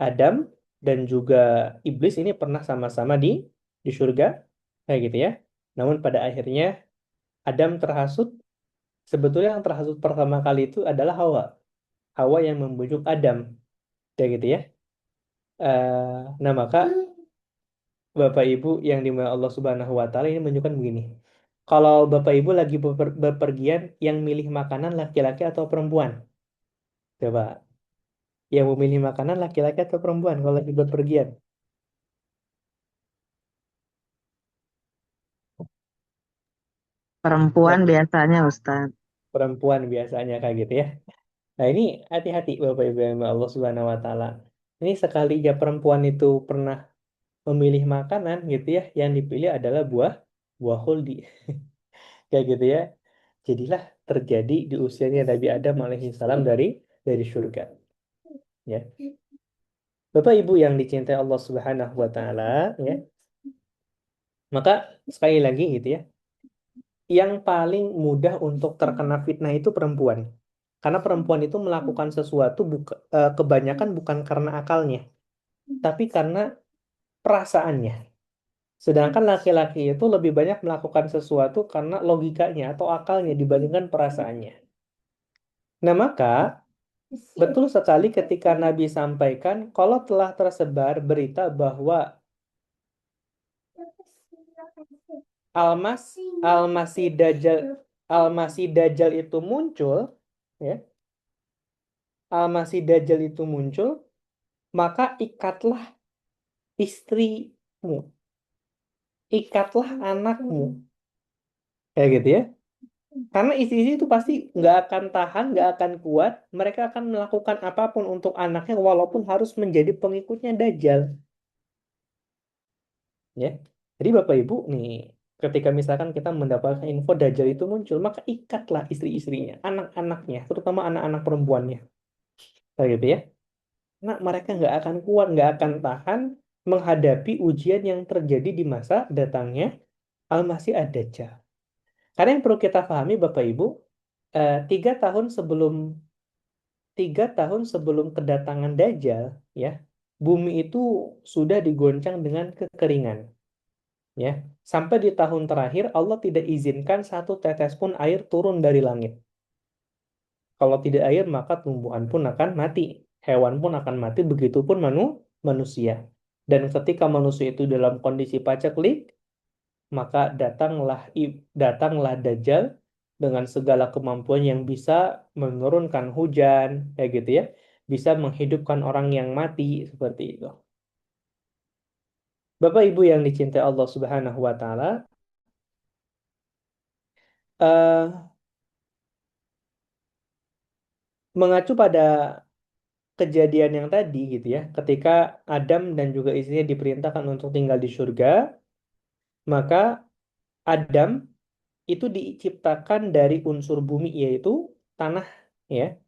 Adam dan juga iblis ini pernah sama-sama di surga kayak gitu ya. Namun pada akhirnya Adam terhasut. Sebetulnya yang terhasut pertama kali itu adalah Hawa. Hawa yang membujuk Adam kayak gitu ya. Nah, maka Bapak Ibu yang dimuliakan Allah Subhanahu wa taala ini menunjukkan begini. Kalau Bapak Ibu lagi bepergian, yang milih makanan laki-laki atau perempuan? Coba. Yang memilih makanan laki-laki atau perempuan kalau lagi bepergian? Perempuan Laki biasanya Ustadz. perempuan biasanya kayak gitu ya. Nah, ini hati-hati Bapak Ibu yang Allah Subhanahu wa taala. Ini sekali ya perempuan itu pernah memilih makanan gitu ya, yang dipilih adalah buah buah huldi kayak gitu ya. Jadilah terjadi di usianya Nabi Adam alaihi salam dari surga ya. Bapak Ibu yang dicintai Allah Subhanahu wa taala ya. Maka sekali lagi gitu ya, yang paling mudah untuk terkena fitnah itu perempuan. Karena perempuan itu melakukan sesuatu kebanyakan bukan karena akalnya, tapi karena perasaannya. Sedangkan laki-laki itu lebih banyak melakukan sesuatu karena logikanya atau akalnya dibandingkan perasaannya. Nah, maka betul sekali ketika Nabi sampaikan kalau telah tersebar berita bahwa Almas Al-Masih Dajjal Al-Masih Dajjal itu muncul, ya. Al-Masih Dajjal itu muncul, maka ikatlah istrimu, ikatlah anakmu, kayak gitu ya. Karena istri-istri itu pasti nggak akan tahan, nggak akan kuat. Mereka akan melakukan apapun untuk anaknya, walaupun harus menjadi pengikutnya Dajjal. Ya, jadi Bapak Ibu nih, ketika misalkan kita mendapatkan info Dajjal itu muncul, maka ikatlah istri-istrinya, anak-anaknya, terutama anak-anak perempuannya, kayak gitu ya. Nah, mereka nggak akan kuat, nggak akan tahan menghadapi ujian yang terjadi di masa datangnya Al-Masih Ad-Dajjal. Karena yang perlu kita pahami Bapak Ibu, 3 tahun sebelum 3 tahun sebelum kedatangan Dajjal, ya, bumi itu sudah digoncang dengan kekeringan, ya. Sampai di tahun terakhir Allah tidak izinkan satu tetes pun air turun dari langit. Kalau tidak air, maka tumbuhan pun akan mati, hewan pun akan mati, begitupun manusia. Dan ketika manusia itu dalam kondisi paceklik, maka datanglah Dajjal dengan segala kemampuan yang bisa menurunkan hujan, kayak gitu ya, bisa menghidupkan orang yang mati seperti itu. Bapak Ibu yang dicintai Allah Subhanahu wa taala, eh mengacu pada kejadian yang tadi gitu ya, ketika Adam dan juga istrinya diperintahkan untuk tinggal di surga, maka Adam itu diciptakan dari unsur bumi yaitu tanah, ya.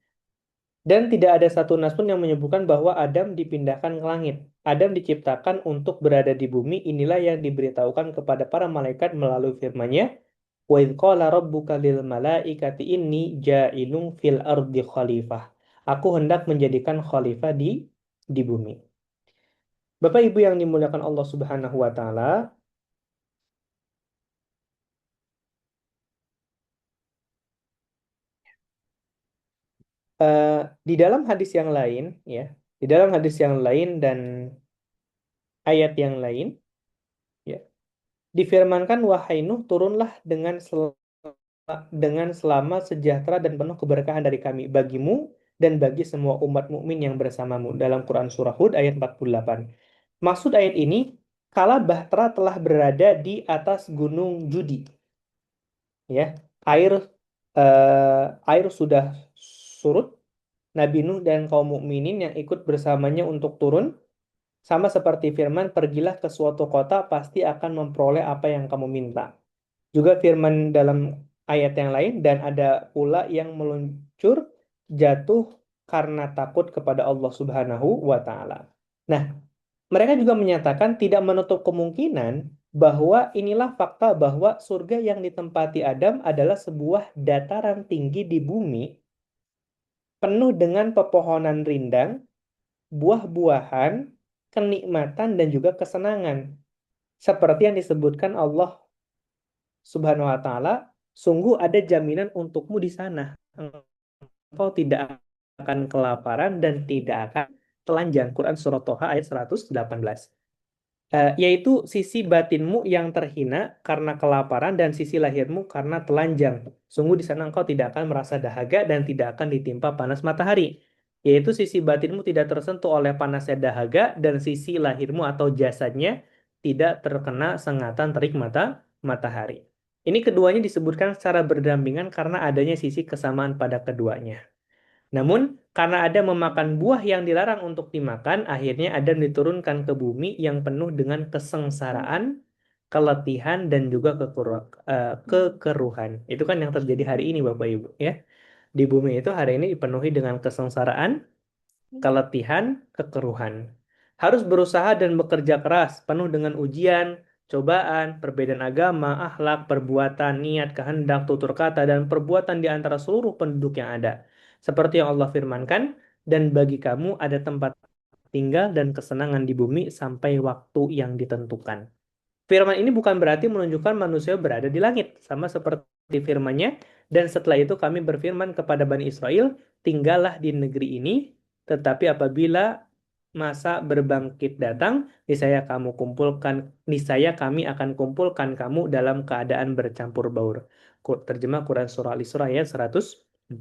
Dan tidak ada satu nas pun yang menyebutkan bahwa Adam dipindahkan ke langit. Adam diciptakan untuk berada di bumi. Inilah yang diberitahukan kepada para malaikat melalui firman-Nya, "Wa idz qala rabbuka lil malaikati inni ja'ilun fil ardi khalifah." Aku hendak menjadikan khalifah di bumi. Bapak Ibu yang dimuliakan Allah Subhanahu wa taala, eh, di dalam hadis yang lain ya, di dalam hadis yang lain dan ayat yang lain ya, difirmankan wahai Nuh turunlah dengan dengan selamat, sejahtera dan penuh keberkahan dari kami bagimu dan bagi semua umat mukmin yang bersamamu dalam Quran Surah Hud ayat 48. Maksud ayat ini, kala Bahtera telah berada di atas gunung Judi, ya, air air sudah surut, Nabi Nuh dan kaum mukminin yang ikut bersamanya untuk turun, sama seperti firman, pergilah ke suatu kota, pasti akan memperoleh apa yang kamu minta. Juga firman dalam ayat yang lain, dan ada pula yang meluncur jatuh karena takut kepada Allah Subhanahu wa Ta'ala. Nah, mereka juga menyatakan tidak menutup kemungkinan bahwa inilah fakta bahwa surga yang ditempati Adam adalah sebuah dataran tinggi di bumi penuh dengan pepohonan rindang, buah-buahan, kenikmatan, dan juga kesenangan. Seperti yang disebutkan Allah Subhanahu wa Ta'ala, sungguh ada jaminan untukmu di sana. Engkau tidak akan kelaparan dan tidak akan telanjang. Quran Surah Toha ayat 118. Yaitu sisi batinmu yang terhina karena kelaparan dan sisi lahirmu karena telanjang. Sungguh di sana engkau tidak akan merasa dahaga dan tidak akan ditimpa panas matahari. Yaitu sisi batinmu tidak tersentuh oleh panasnya dahaga dan sisi lahirmu atau jasadnya tidak terkena sengatan terik matahari. Ini keduanya disebutkan secara berdampingan karena adanya sisi kesamaan pada keduanya. Namun, karena Adam memakan buah yang dilarang untuk dimakan, akhirnya Adam diturunkan ke bumi yang penuh dengan kesengsaraan, keletihan, dan juga kekeruhan. Itu kan yang terjadi hari ini, Bapak Ibu, ya. Di bumi itu hari ini dipenuhi dengan kesengsaraan, keletihan, kekeruhan. Harus berusaha dan bekerja keras, penuh dengan ujian, cobaan, perbedaan agama, akhlak, perbuatan, niat, kehendak, tutur kata, dan perbuatan di antara seluruh penduduk yang ada. Seperti yang Allah firmankan, dan bagi kamu ada tempat tinggal dan kesenangan di bumi sampai waktu yang ditentukan. Firman ini bukan berarti menunjukkan manusia berada di langit, sama seperti firman-Nya, dan setelah itu kami berfirman kepada Bani Israel, tinggallah di negeri ini, tetapi apabila masa berbangkit datang, niscaya kami akan kumpulkan kamu dalam keadaan bercampur baur. Terjemah Quran Surah Al-Isra ayat 104.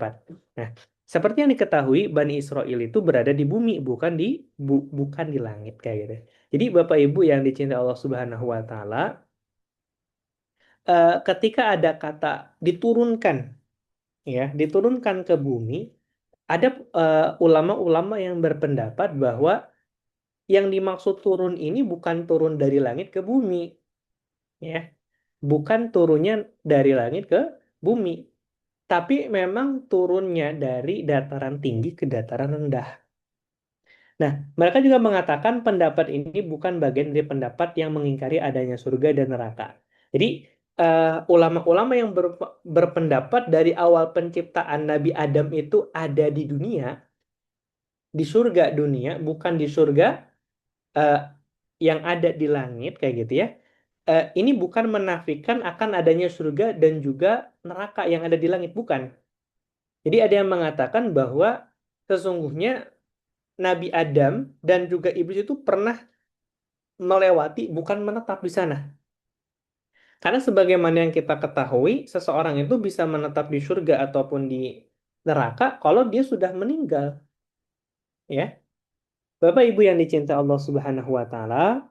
Nah, seperti yang diketahui, Bani Israel itu berada di bumi, bukan di langit kayak gitu. Jadi Bapak Ibu yang dicintai Allah Subhanahu wa Ta'ala, ketika ada kata diturunkan, ya, diturunkan ke bumi, ada ulama-ulama yang berpendapat bahwa yang dimaksud turun ini bukan turun dari langit ke bumi, ya, bukan turunnya dari langit ke bumi, tapi memang turunnya dari dataran tinggi ke dataran rendah. Nah, mereka juga mengatakan pendapat ini bukan bagian dari pendapat yang mengingkari adanya surga dan neraka. Jadi, ulama-ulama yang berpendapat dari awal penciptaan Nabi Adam itu ada di dunia, di surga dunia, bukan di surga eh, yang ada di langit, kayak gitu ya. Ini bukan menafikan akan adanya surga dan juga neraka yang ada di langit, bukan. Jadi ada yang mengatakan bahwa sesungguhnya Nabi Adam dan juga iblis itu pernah melewati, bukan menetap di sana. Karena sebagaimana yang kita ketahui, seseorang itu bisa menetap di surga ataupun di neraka kalau dia sudah meninggal, ya. Bapak Ibu yang dicintai Allah Subhanahu wa Ta'ala,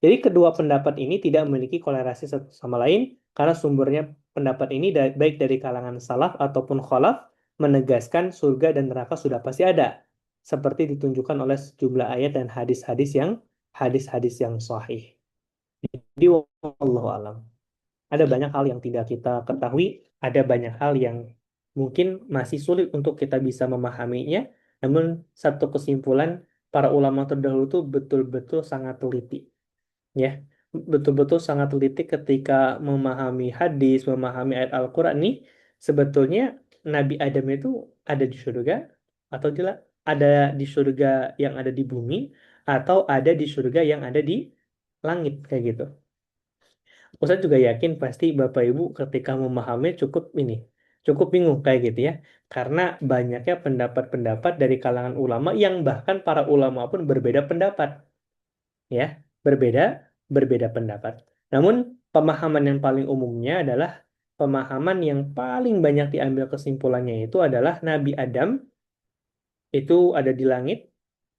jadi kedua pendapat ini tidak memiliki kolerasi satu sama lain karena sumbernya pendapat ini baik dari kalangan salaf ataupun khalaf menegaskan surga dan neraka sudah pasti ada, seperti ditunjukkan oleh sejumlah ayat dan hadis-hadis yang sahih. Jadi wallahu alam. Ada banyak hal yang tidak kita ketahui, ada banyak hal yang mungkin masih sulit untuk kita bisa memahaminya. Namun satu kesimpulan, para ulama terdahulu itu betul-betul sangat teliti, ya, betul-betul sangat teliti ketika memahami hadis, memahami ayat Al-Quran ini. Sebetulnya Nabi Adam itu ada di surga atau tidak, ada di surga yang ada di bumi atau ada di surga yang ada di langit kayak gitu. Ustadz juga yakin pasti Bapak Ibu ketika memahami cukup bingung kayak gitu ya, karena banyaknya pendapat-pendapat dari kalangan ulama yang bahkan para ulama pun berbeda pendapat, ya, berbeda berbeda pendapat. Namun pemahaman yang paling umumnya adalah pemahaman yang paling banyak diambil kesimpulannya itu adalah Nabi Adam itu ada di langit,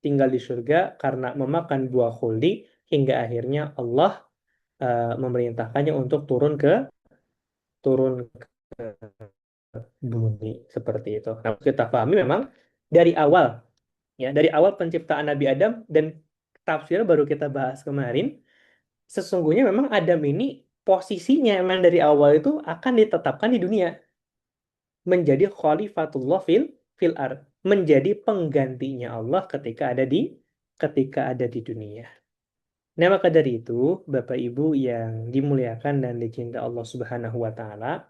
tinggal di surga karena memakan buah khuldi hingga akhirnya Allah memerintahkannya untuk turun ke bumi seperti itu. Nah, kita pahami memang dari awal dari awal penciptaan Nabi Adam dan tafsir baru kita bahas kemarin, sesungguhnya memang Adam ini posisinya memang dari awal itu akan ditetapkan di dunia menjadi khalifatullah fil ard, menjadi penggantinya Allah ketika ada di dunia. Nah, maka dari itu, Bapak Ibu yang dimuliakan dan dicinta Allah Subhanahu wa taala,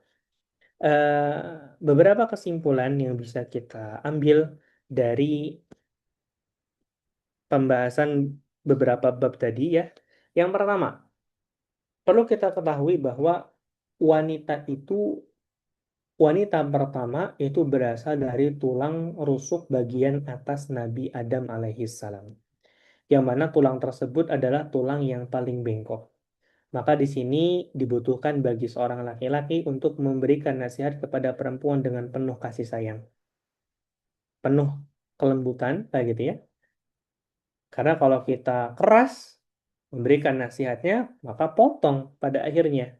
beberapa kesimpulan yang bisa kita ambil dari pembahasan beberapa bab tadi ya. Yang pertama, perlu kita ketahui bahwa wanita itu wanita pertama itu berasal dari tulang rusuk bagian atas Nabi Adam alaihissalam. Yang mana tulang tersebut adalah tulang yang paling bengkok. Maka di sini dibutuhkan bagi seorang laki-laki untuk memberikan nasihat kepada perempuan dengan penuh kasih sayang, penuh kelembutan, kayak gitu ya. Karena kalau kita keras memberikan nasihatnya, maka potong pada akhirnya.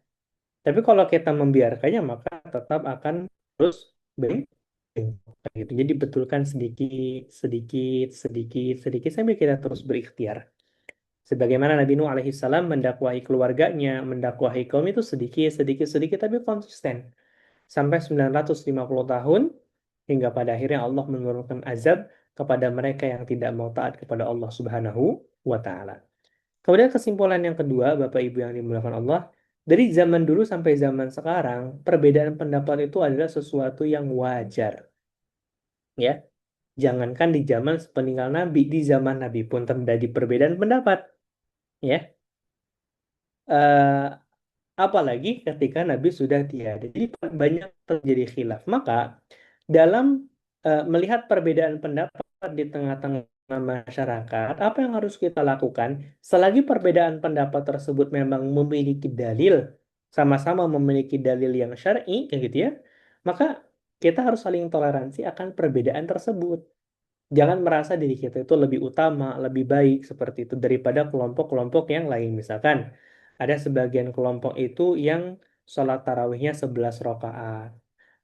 Tapi kalau kita membiarkannya, maka tetap akan terus bengkok. Kayak gitu. Jadi betulkan sedikit, sedikit, sedikit, sedikit sambil kita terus berikhtiar. Sebagaimana Nabi Nuh alaihissalam mendakwahi keluarganya, mendakwahi kaum itu sedikit, sedikit, sedikit, tapi konsisten. Sampai 950 tahun, hingga pada akhirnya Allah menurunkan azab kepada mereka yang tidak mau taat kepada Allah Subhanahu wa Ta'ala. Kemudian kesimpulan yang kedua, Bapak Ibu yang dimuliakan Allah, dari zaman dulu sampai zaman sekarang, perbedaan pendapat itu adalah sesuatu yang wajar. Ya, jangankan di zaman sepeninggal Nabi, di zaman Nabi pun terjadi perbedaan pendapat. Ya, Eh, apalagi ketika Nabi sudah tiada. Jadi banyak terjadi khilaf. Maka dalam melihat perbedaan pendapat di tengah-tengah masyarakat, apa yang harus kita lakukan? Selagi perbedaan pendapat tersebut memang memiliki dalil, sama-sama memiliki dalil yang syar'i, kayak gitu ya, maka kita harus saling toleransi akan perbedaan tersebut. Jangan merasa diri kita itu lebih utama, lebih baik seperti itu daripada kelompok-kelompok yang lain. Misalkan ada sebagian kelompok itu yang sholat tarawihnya 11 rakaat.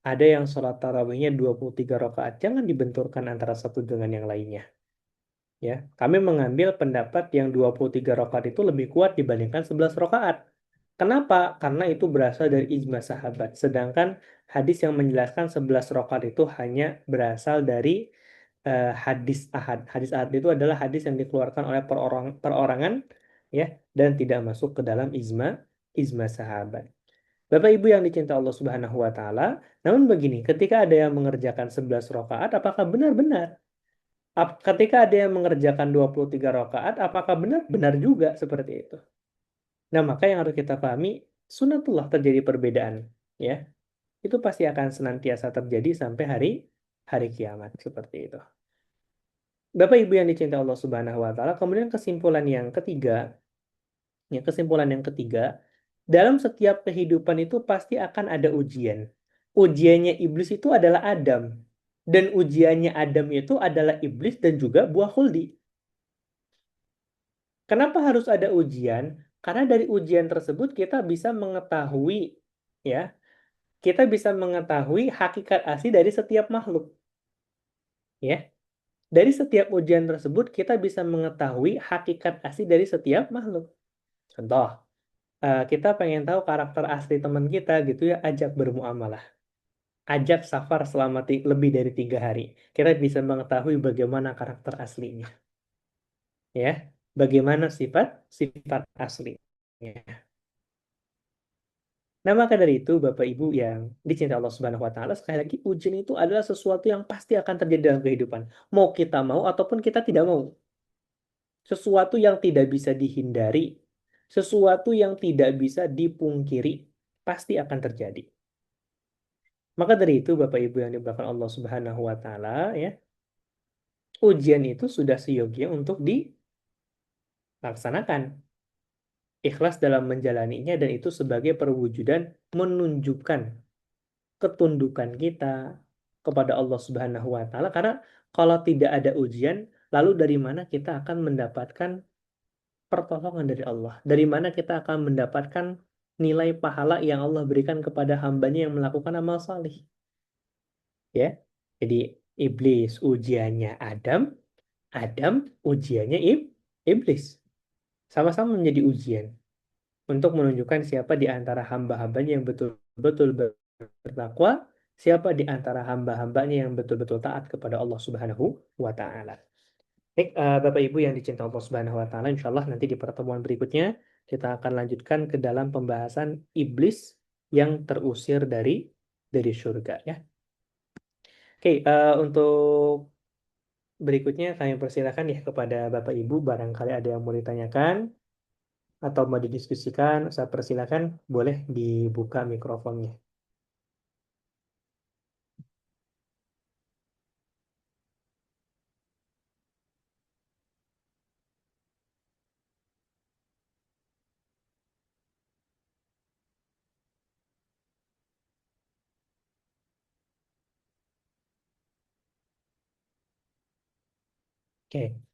Ada yang sholat tarawihnya 23 rakaat. Jangan dibenturkan antara satu dengan yang lainnya. Ya, kami mengambil pendapat yang 23 rakaat itu lebih kuat dibandingkan 11 rakaat. Kenapa? Karena itu berasal dari ijma sahabat. Sedangkan hadis yang menjelaskan 11 rakaat itu hanya berasal dari hadis ahad. Hadis ahad itu adalah hadis yang dikeluarkan oleh perorangan ya dan tidak masuk ke dalam ijma sahabat. Bapak Ibu yang dicinta Allah Subhanahu wa taala, namun begini, ketika ada yang mengerjakan 11 rakaat apakah benar-benar? Ketika ada yang mengerjakan 23 rakaat apakah benar? Benar juga seperti itu. Nah, maka yang harus kita pahami sunatullah terjadi perbedaan ya. Itu pasti akan senantiasa terjadi sampai hari kiamat seperti itu. Bapak Ibu yang dicinta Allah Subhanahu wa taala, kemudian kesimpulan yang ketiga, dalam setiap kehidupan itu pasti akan ada ujian. Ujiannya iblis itu adalah Adam dan ujiannya Adam itu adalah iblis dan juga buah khuldi. Kenapa harus ada ujian? Karena dari ujian tersebut kita bisa mengetahui ya, kita bisa mengetahui hakikat asli dari setiap makhluk. Ya, dari setiap ujian tersebut kita bisa mengetahui hakikat asli dari setiap makhluk. Contoh, kita pengen tahu karakter asli teman kita gitu ya, ajak bermuamalah. Ajak safar selama lebih dari 3 hari. Kita bisa mengetahui bagaimana karakter aslinya. Ya, bagaimana sifat aslinya. Nah, maka dari itu, Bapak Ibu yang dicinta Allah Subhanahu wa taala, sekali lagi ujian itu adalah sesuatu yang pasti akan terjadi dalam kehidupan. Mau kita mau ataupun kita tidak mau. Sesuatu yang tidak bisa dihindari, sesuatu yang tidak bisa dipungkiri, pasti akan terjadi. Maka dari itu, Bapak Ibu yang dimuliakan Allah Subhanahu wa taala, ya, ujian itu sudah seyogyanya untuk dilaksanakan. ikhlas dalam menjalaninya, dan itu sebagai perwujudan menunjukkan ketundukan kita kepada Allah Subhanahu wa taala. Karena kalau tidak ada ujian, lalu dari mana kita akan mendapatkan pertolongan dari Allah? Dari mana kita akan mendapatkan nilai pahala yang Allah berikan kepada hambanya yang melakukan amal salih? Ya. Jadi iblis ujiannya Adam, Adam ujiannya iblis. Sama-sama menjadi ujian untuk menunjukkan siapa di antara hamba-hambanya yang betul-betul bertakwa, siapa di antara hamba-hambanya yang betul-betul taat kepada Allah Subhanahu wa taala. Baik, Bapak Ibu yang dicintai Allah Subhanahu wa taala, insya Allah nanti di pertemuan berikutnya kita akan lanjutkan ke dalam pembahasan iblis yang terusir dari surga ya. Oke, untuk berikutnya kami persilakan ya kepada Bapak Ibu, barangkali ada yang mau ditanyakan atau mau didiskusikan, saya persilakan, boleh dibuka mikrofonnya. Oke,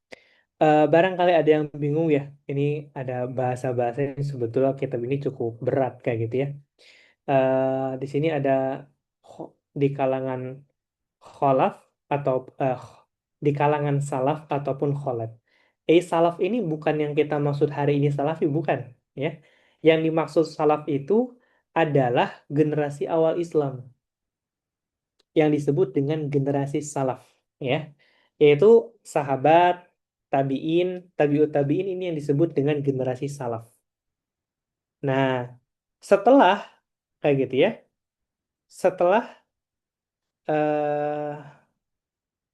barangkali ada yang bingung ya, ini ada bahasa-bahasa yang sebetulnya kitab ini cukup berat kayak gitu ya. Di sini ada di kalangan kholaf atau di kalangan salaf ataupun kholaf. Salaf ini bukan yang kita maksud hari ini salafi, bukan ya. Yang dimaksud salaf itu adalah generasi awal Islam yang disebut dengan generasi salaf ya. Yaitu sahabat, tabi'in, tabi'ut tabi'in, ini yang disebut dengan generasi salaf. Nah, setelah kayak gitu ya, setelah eh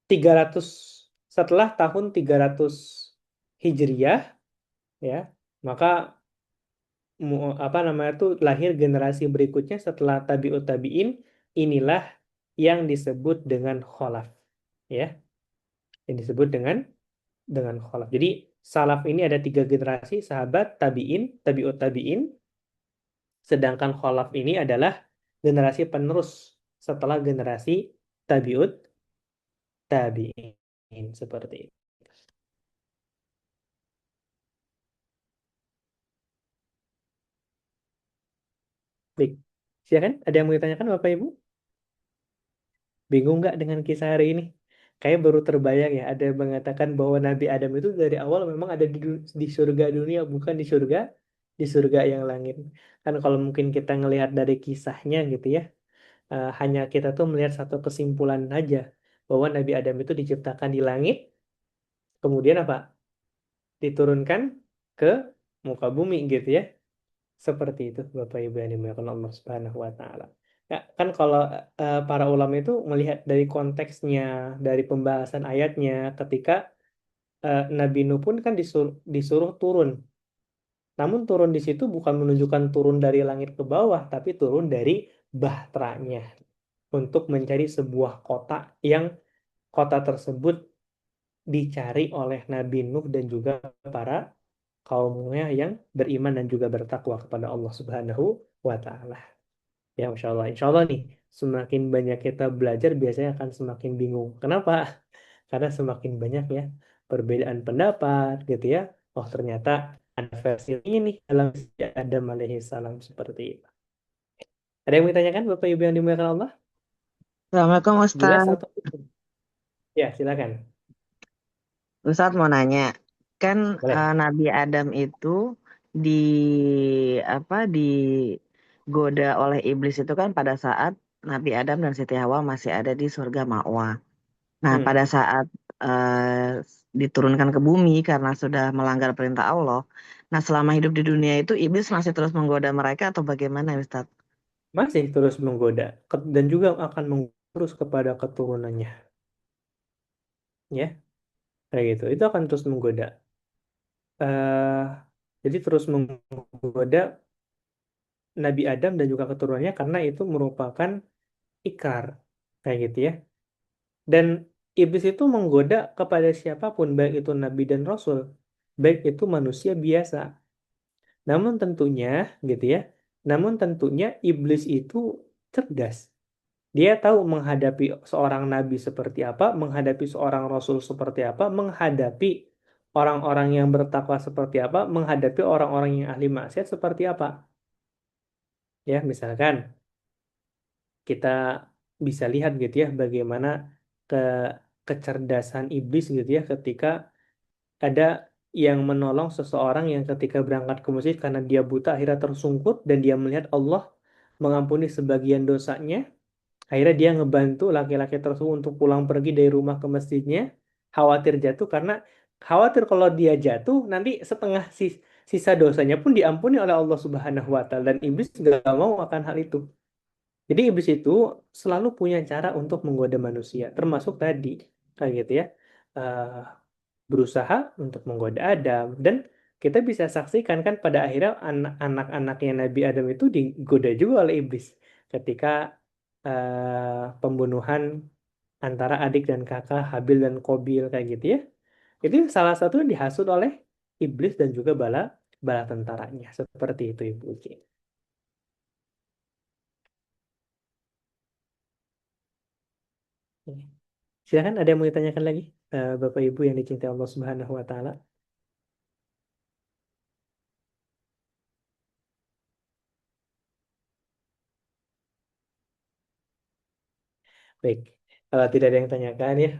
300 setelah tahun 300 Hijriah ya, maka apa namanya tuh lahir generasi berikutnya setelah tabi'ut tabi'in, inilah yang disebut dengan kholaf ya, yang disebut dengan kholaf. Jadi salaf ini ada 3 generasi: sahabat, tabi'in, tabi'ut tabi'in, sedangkan kholaf ini adalah generasi penerus setelah generasi tabi'ut tabi'in, seperti itu. Baik, silakan. Ada yang mau ditanyakan Bapak Ibu? Bingung nggak dengan kisah hari ini? Kayak baru terbayang ya, ada yang mengatakan bahwa Nabi Adam itu dari awal memang ada di surga dunia, bukan di surga yang langit. Kan kalau mungkin kita ngelihat dari kisahnya gitu ya, hanya kita tuh melihat satu kesimpulan aja, bahwa Nabi Adam itu diciptakan di langit, kemudian apa? Diturunkan ke muka bumi gitu ya. Seperti itu Bapak Ibu yang dimuliakan Allah Subhanahu wa taala. Ya, kan kalau para ulama itu melihat dari konteksnya, dari pembahasan ayatnya, ketika Nabi Nuh pun kan disuruh turun. Namun turun di situ bukan menunjukkan turun dari langit ke bawah, tapi turun dari bahtranya untuk mencari sebuah kota yang kota tersebut dicari oleh Nabi Nuh dan juga para kaumnya yang beriman dan juga bertakwa kepada Allah Subhanahu wa taala. Ya, Masya Allah. Insya Allah nih, semakin banyak kita belajar, biasanya akan semakin bingung. Kenapa? Karena semakin banyak ya perbedaan pendapat gitu ya. Oh, ternyata ada versi ini nih dalam sejak Adam alaihi salam, seperti itu. Ada yang mau ditanyakan Bapak Ibu yang dimuliakan Allah? Assalamualaikum Jelas Ustaz. atau belum? Ya, silakan. Ustaz mau nanya, kan Boleh. Nabi Adam itu di digoda oleh iblis itu kan pada saat Nabi Adam dan Siti Hawa masih ada di surga Ma'wa. Nah, pada Hmm. saat diturunkan ke bumi karena sudah melanggar perintah Allah. Nah, selama hidup di dunia itu iblis masih terus menggoda mereka atau bagaimana, Ustaz? Masih terus menggoda dan juga akan mengurus kepada keturunannya, ya, kayak gitu. Itu akan terus menggoda. eh jadi terus menggoda Nabi Adam dan juga keturunannya, karena itu merupakan ikrar, kayak gitu ya. Dan iblis itu menggoda kepada siapapun, baik itu nabi dan rasul, baik itu manusia biasa. Namun tentunya gitu ya. Namun tentunya iblis itu cerdas. Dia tahu menghadapi seorang nabi seperti apa, menghadapi seorang rasul seperti apa, menghadapi orang-orang yang bertakwa seperti apa, menghadapi orang-orang yang ahli maksiat seperti apa. Ya, misalkan kita bisa lihat gitu ya bagaimana ke kecerdasan iblis gitu ya ketika ada yang menolong seseorang yang ketika berangkat ke masjid karena dia buta akhirnya tersungkur dan dia melihat Allah mengampuni sebagian dosanya. Akhirnya dia ngebantu laki-laki tersebut untuk pulang pergi dari rumah ke masjidnya, khawatir jatuh karena khawatir kalau dia jatuh nanti setengah sisa dosanya pun diampuni oleh Allah Subhanahu wa taala dan iblis nggak mau akan hal itu. Jadi iblis itu selalu punya cara untuk menggoda manusia, termasuk tadi kayak gitu ya. eh, Berusaha untuk menggoda Adam dan kita bisa saksikan kan pada akhirnya anak-anaknya Nabi Adam itu digoda juga oleh iblis ketika pembunuhan antara adik dan kakak Habil dan Qabil kayak gitu ya. Itu salah satu yang dihasut oleh iblis dan juga bala bala tentaranya seperti itu Ibu Uci. Oke. Silakan ada yang mau ditanyakan lagi Bapak Ibu yang dicintai Allah Subhanahu wa taala. Baik. Kalau tidak ada yang tanyakan ya,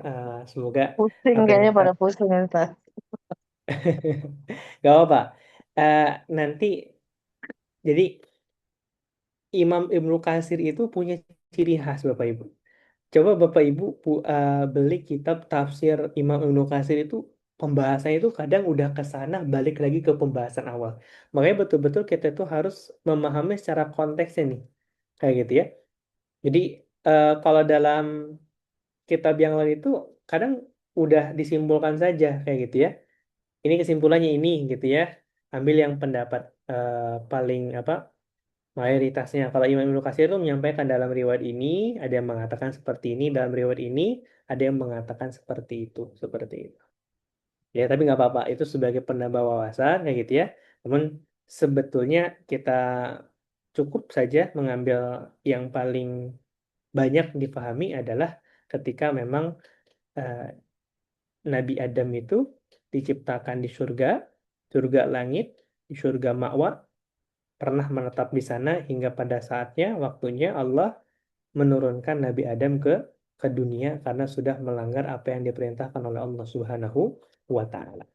semoga Pusing apa yang kayaknya kita pada pusing Ustaz. gak apa. Eh, Nanti jadi Imam Ibnu Katsir itu punya ciri khas Bapak Ibu. Coba Bapak Ibu beli kitab tafsir Imam Ibnu Katsir itu pembahasannya itu kadang udah ke sana balik lagi ke pembahasan awal. Makanya betul-betul kita tuh harus memahami secara konteksnya nih. Kayak gitu ya. Jadi kalau dalam kitab yang lain itu kadang udah disimpulkan saja kayak gitu ya. Ini kesimpulannya ini gitu ya. Ambil yang pendapat paling apa mayoritasnya. Kalau Imam Ibnu Katsir itu menyampaikan dalam riwayat ini ada yang mengatakan seperti ini, dalam riwayat ini ada yang mengatakan seperti itu, seperti itu. Ya, tapi nggak apa-apa. Itu sebagai penambah wawasan kayak gitu ya. Namun sebetulnya kita cukup saja mengambil yang paling banyak dipahami adalah ketika memang eh, Nabi Adam itu diciptakan di surga, surga langit, di surga ma'wa, pernah menetap di sana hingga pada saatnya, waktunya Allah menurunkan Nabi Adam ke dunia karena sudah melanggar apa yang diperintahkan oleh Allah Subhanahu wa taala.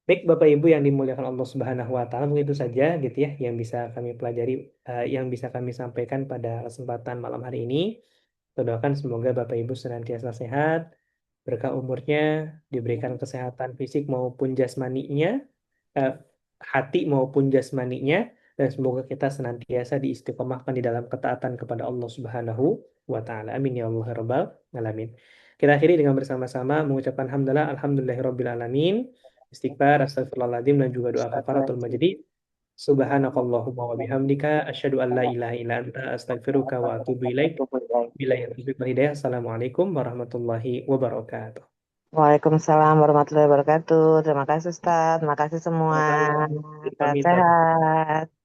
Baik Bapak Ibu yang dimuliakan Allah Subhanahu wa taala, mungkin itu saja gitu ya yang bisa kami pelajari yang bisa kami sampaikan pada kesempatan malam hari ini. Kita doakan semoga Bapak Ibu senantiasa sehat, berkah umurnya, diberikan kesehatan fisik maupun jasmaninya, eh, hati maupun jasmaninya, dan semoga kita senantiasa diistiqomahkan di dalam ketaatan kepada Allah Subhanahu wa taala. Amin ya Allah rabbal alamin. Kita akhiri dengan bersama-sama mengucapkan hamdalah alhamdulillahirabbil alamin. Istighfar, astagfirullahaladzim dan juga doa kafaratul majid. Subhanakallahumma wa bihamdika asyhadu an la ilaha illa anta astaghfiruka wa atubu ilaik. Bila yang hidayah. Assalamualaikum warahmatullahi wabarakatuh. Waalaikumsalam warahmatullahi wabarakatuh. Terima kasih Ustaz. Terima kasih semua. Sama-sama. Kami Sehat-sehat.